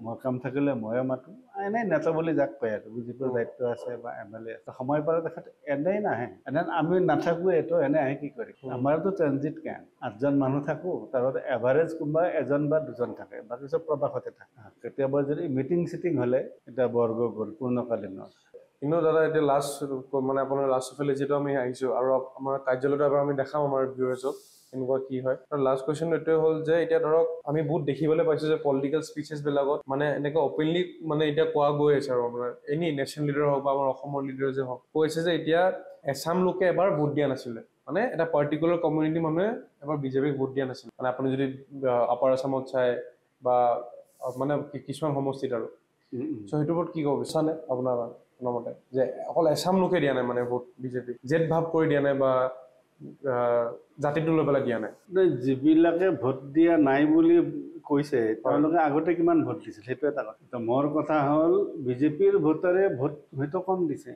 মোৰ কাম থাকিলে ময়ে মাতো। এনেই নেতা বুলি যাক কয় আৰু, বিজেপিৰ দায়িত্ব আছে বা MLA আছে, সময় পালে তেখেত এনেই নাহে। এনে আমি নাথাকোঁ, এইটো এনে আহে কি কৰিম? আমাৰতো ট্ৰেনজিট কেম্প, 8 জন মানুহ থাকোঁ, তাৰপৰা এভাৰেজ কোনোবা 1 বা 2 থাকে, বাকী চব প্ৰবাসতে থাকে। কেতিয়াবা যদি মিটিং চিটিং হ'লে এতিয়া বৰ্গ গ'ল পূৰ্ণকালীনত। কিন্তু দাদা এতিয়া লাষ্ট মানে আপোনাৰ লাষ্ট ফালে যিটো আমি আহিছোঁ, আৰু আমাৰ কাৰ্যালয়টো এবাৰ আমি দেখাম আমাৰ ভিউৱাৰ্ছক এনেকুৱা কি হয়। আৰু লাষ্ট কুৱেশ্যন এইটোৱে হ'ল যে এতিয়া ধৰক আমি বহুত দেখিবলৈ পাইছোঁ যে পলিটিকেল স্পীচেছবিলাকত মানে এনেকৈ অপেনলি মানে এতিয়া কোৱা গৈ আছে, আৰু আপোনাৰ এনি নেশ্যনেল লিডাৰ হওক বা আমাৰ অসমৰ লিডাৰ যে হওক, কৈছে যে এতিয়া এছাম লোকে এবাৰ ভোট দিয়া নাছিলে, মানে এটা পাৰ্টিকুলাৰ কমিউনিটি মানুহে এবাৰ বিজেপিক ভোট দিয়া নাছিল। মানে আপুনি যদি আপাৰ আছামত চাই বা মানে কিছুমান সমষ্টিত আৰু চ' সেইটোৰ ওপৰত কি ক'ব বিচাৰে আপোনাৰ মতে, যে অকল এছাম লোকে দিয়া নাই মানে ভোট বিজেপিক, জেদ ভাৱ কৰি দিয়া নাই বা জাতিটো লৈ পেলাই দিয়া নাই? যিবিলাকে ভোট দিয়া নাই বুলি কৈছে তেওঁলোকে আগতে কিমান ভোট দিছিল, সেইটো এটা কথা। মোৰ কথা হ'ল বিজেপিৰ ভোটাৰে ভোট হয়তো কম দিছে,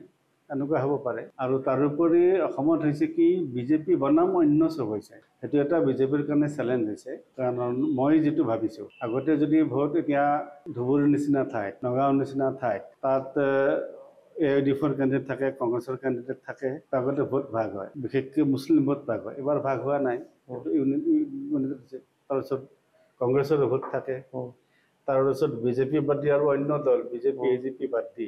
এনেকুৱা হ'ব পাৰে। আৰু তাৰোপৰি অসমত হৈছে কি বিজেপি বনাম অন্য চব হৈছে, সেইটো এটা বিজেপিৰ কাৰণে চেলেঞ্জ হৈছে। কাৰণ মই যিটো ভাবিছোঁ, আগতে যদি ভোট এতিয়া ধুবুৰীৰ নিচিনা ঠাইত, নগাঁৱৰ নিচিনা ঠাইত তাত AIDFৰ কেণ্ডিডেট থাকে, কংগ্ৰেছৰ কেণ্ডিডেট থাকে, আগতে ভোট ভাগ হয়, বিশেষকৈ মুছলিম ভোট ভাগ হয়। এবাৰ ভাগ হোৱা নাই, তাৰপিছত কংগ্ৰেছৰ ভোট থাকে, তাৰপিছত বিজেপি বাদ দি আৰু অন্য দল বিজেপি AGP বাদ দি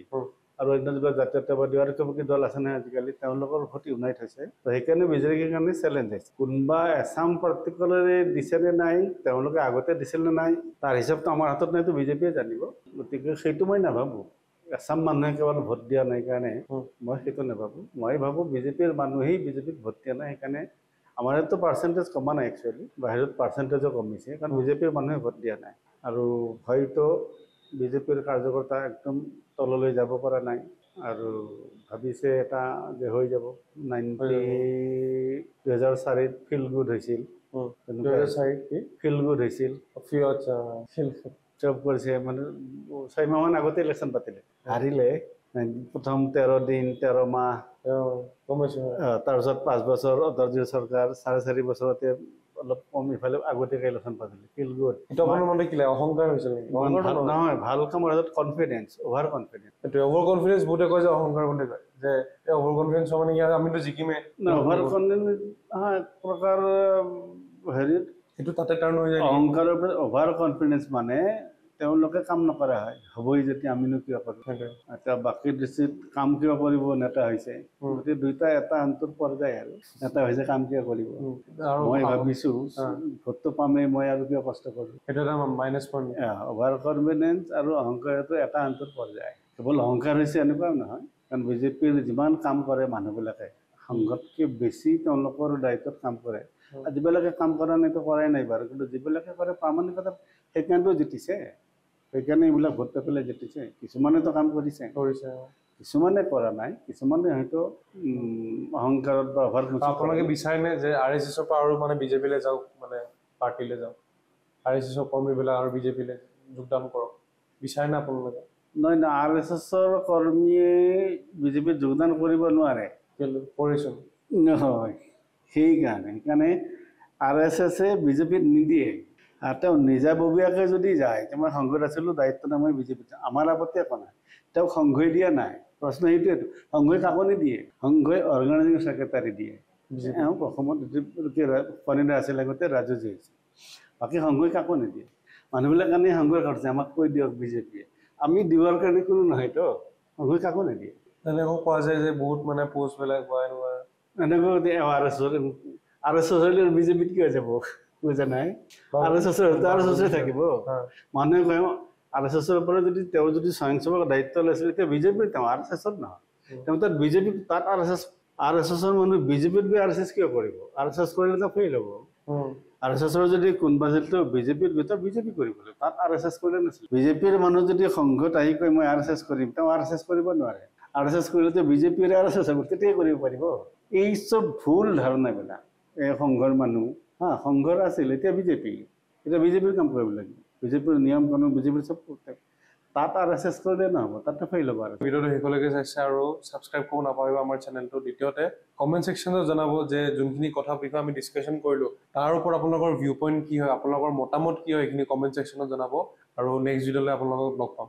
আৰু অন্য যিবিলাক জাতীয়তাবাদী আৰু কিবা দল আছে নহয় আজিকালি, তেওঁলোকৰ ভোট ইউনাইট হৈছে। তো সেইকাৰণে বিজেপিৰ কাৰণে চেলেঞ্জ হৈছে। কোনোবা এছাম পাৰ্টিকুলাৰে দিছে নে নাই, তেওঁলোকে আগতে দিছিল নে নাই, তাৰ হিচাপটো আমাৰ হাতত নাইতো, বিজেপিয়ে জানিব। গতিকে সেইটো মই নাভাবোঁ এছাম মানুহে কেৱল ভোট দিয়া নাই কাৰণে, মই সেইটো নাভাবোঁ। মই ভাবোঁ বিজেপিৰ মানুহেই বিজেপিক ভোট দিয়া নাই, সেইকাৰণে আমাৰ ইয়াততো পাৰ্চেণ্টেজ কমা নাই একচুৱেলি, বাহিৰত পাৰ্চেণ্টেজো কমিছে, কাৰণ বিজেপিৰ মানুহে ভোট দিয়া নাই। আৰু হয়তো বিজেপিৰ কাৰ্যকৰ্তা একদম তললৈ যাব পৰা নাই আৰু ভাবিছে এটা যে হৈ যাব 2004 ফিল গুড হৈছিল, 2004 ফিল গুড হৈছিল, চব কৰিছে। মানে 6 মাহমান আগতে ইলেকশ্যন পাতিলে, হাৰিলে। প্ৰথম 13 দিন 13 মাহ তাৰপিছত 5 বছৰ অদৰ্জীয় চৰকাৰ, 4.5 বছৰতে অলপ কম ইফালে আগতীয়াকৈ ইলেকশ্যন পাতিলে, ফিল গুড। অহংকাৰ হৈছিল নহয়, ভাল কামৰ হাতত confidence, over confidence. Over confidence বহুতে কয় যে অহংকাৰ বুলি কয়, যে অভাৰ কনফিডেন্স মানে আমিতো জিকিমে। অভাৰ কনফিডেন্স এক প্ৰকাৰ হেৰিত সেইটো তাতে টাৰ্ণ হৈ যায়। অহংকাৰৰ পৰা অভাৰ কনফিডেন্স মানে তেওঁলোকে কাম নকৰা হয়, হ'বই যেতিয়া আমিনো কিয় কৰিম, এতিয়া বাকী দৃষ্টিত কাম কিয় কৰিব নেতা হৈছে, গতিকে দুইটা এটা আনটোৰ পৰ্যায় আৰু নেতা হৈছে কাম কিয় কৰিব। মই ভাবিছোঁ ভোটটো পামেই, মই আৰু কিয় কষ্ট কৰিম, সেইটো এটা মাইনাছ পইণ্ট। অভাৰ কনফিডেন্স আৰু অহংকাৰটো এটা আনটোৰ পৰ্যায়। কেৱল অহংকাৰ হৈছে এনেকুৱাও নহয়, কাৰণ বিজেপিৰ যিমান কাম কৰে মানুহবিলাকে সংঘতকৈ বেছি তেওঁলোকৰ দায়িত্বত কাম কৰে। যিবিলাকে কাম কৰা নাইতো কৰাই নাই বাৰু, কিন্তু যিবিলাকে কৰে প্ৰামাণিকতা, সেইকাৰণেতো জিতিছে, সেইকাৰণে এইবিলাক ভোট পাই পেলাই জিতিছে। কিছুমানেতো কাম কৰিছে, কিছুমানে কৰা নাই, কিছুমানে হয়তো অহংকাৰত বা অভাৰ। আপোনালোকে বিচাৰেনে যে RSSৰ পৰা আৰু মানে বিজেপিলৈ যাওক, মানে পাৰ্টিলৈ যাওক, RSSৰ কৰ্মীবিলাক আৰু বিজেপিলৈ যোগদান কৰক, বিচাৰেনে আপোনালোকে? নহয় নহয়, RSSৰ কৰ্মীয়ে বিজেপিত যোগদান কৰিব নোৱাৰে। কৰিছোঁ নহয়, সেইকাৰণে RSSে বিজেপিত নিদিয়ে। তেওঁ নিজাববীয়াকৈ যদি যায়, মই সংঘত আছিলোঁ, দায়িত্বত মই বিজেপিত, আমাৰ আপত্তি একো নাই, তেওঁক সংঘই দিয়া নাই। প্ৰশ্ন সেইটোৱেতো, সংঘই কাকো নিদিয়ে, সংঘই অৰ্গেনাইজিং ছেক্ৰেটাৰী দিয়ে। অসমত কনিদা আছিল আগতে, ৰাজুজি হৈছে, বাকী সংঘই কাকো নিদিয়ে। মানুহবিলাক কাৰণে সংঘই কৰিছে, আমাক কৈ দিয়ক বিজেপিয়ে, আমি দিবৰ কাৰণে কোনো নহয়তো, সংঘই কাকো নিদিয়ে। তেনেকৈ কোৱা যায় যে বহুত মানে পোষ্টবিলাক বা এনেকৈ RSS বিজেপিত কিয় যাব, বুজা নাই? RSS থাকিব। মানুহে কয় RSSৰ পৰা যদি তেওঁ যদি স্বয়ংসেৱক দায়িত্ব লৈছিল, এতিয়া বিজেপিৰ, তেওঁ RSSৰ নহয়, তেওঁ তাত বিজেপি, তাত RSSৰ মানুহ বিজেপিত গৈ RSS কিয় কৰিব? RSS কৰিলে তেওঁ ফেইল হ'ব। RSSৰ যদি কোনোবা আছিল বিজেপিৰ ভিতৰত, বিজেপি কৰিবলৈ, তাত RSS কৰিলে নাছিল। বিজেপিৰ মানুহ যদি সংঘত আহি কয় মই RSS কৰিম, তেওঁ RSS কৰিব নোৱাৰে। RSS কৰিলেতো বিজেপিৰ RSS হ'ব, তেতিয়াই কৰিব পাৰিব। এই চব ভুল ধাৰণাবিলাক, এই সংঘৰ মানুহ সংঘৰ আছিল, এতিয়া বিজেপি, এতিয়া বিজেপিৰ কাম কৰিব লাগিব, বিজেপিৰ নিয়ম কানুন, বিজেপিৰ চব তাত RSS কৰিলে নহ'ব, তাতে ফেইল হ'ব। ভিডিঅ'টো শেষলৈকে চাইছে আৰু ছাবস্ক্ৰাইব কৰিব নাপাহৰিব আমাৰ চেনেলটো। দ্বিতীয়তে কমেণ্ট ছেকশ্যনত জনাব যে যোনখিনি কথা বিষয়ে আমি ডিছকাশ্যন কৰিলোঁ, তাৰ ওপৰত আপোনালোকৰ ভিউ পইণ্ট কি হয়, আপোনালোকৰ মতামত কি হয়, এইখিনি কমেণ্ট ছেকশ্যনত জনাব। আৰু নেক্সট ভিডিঅ'লৈ আপোনালোকক লগ পাম।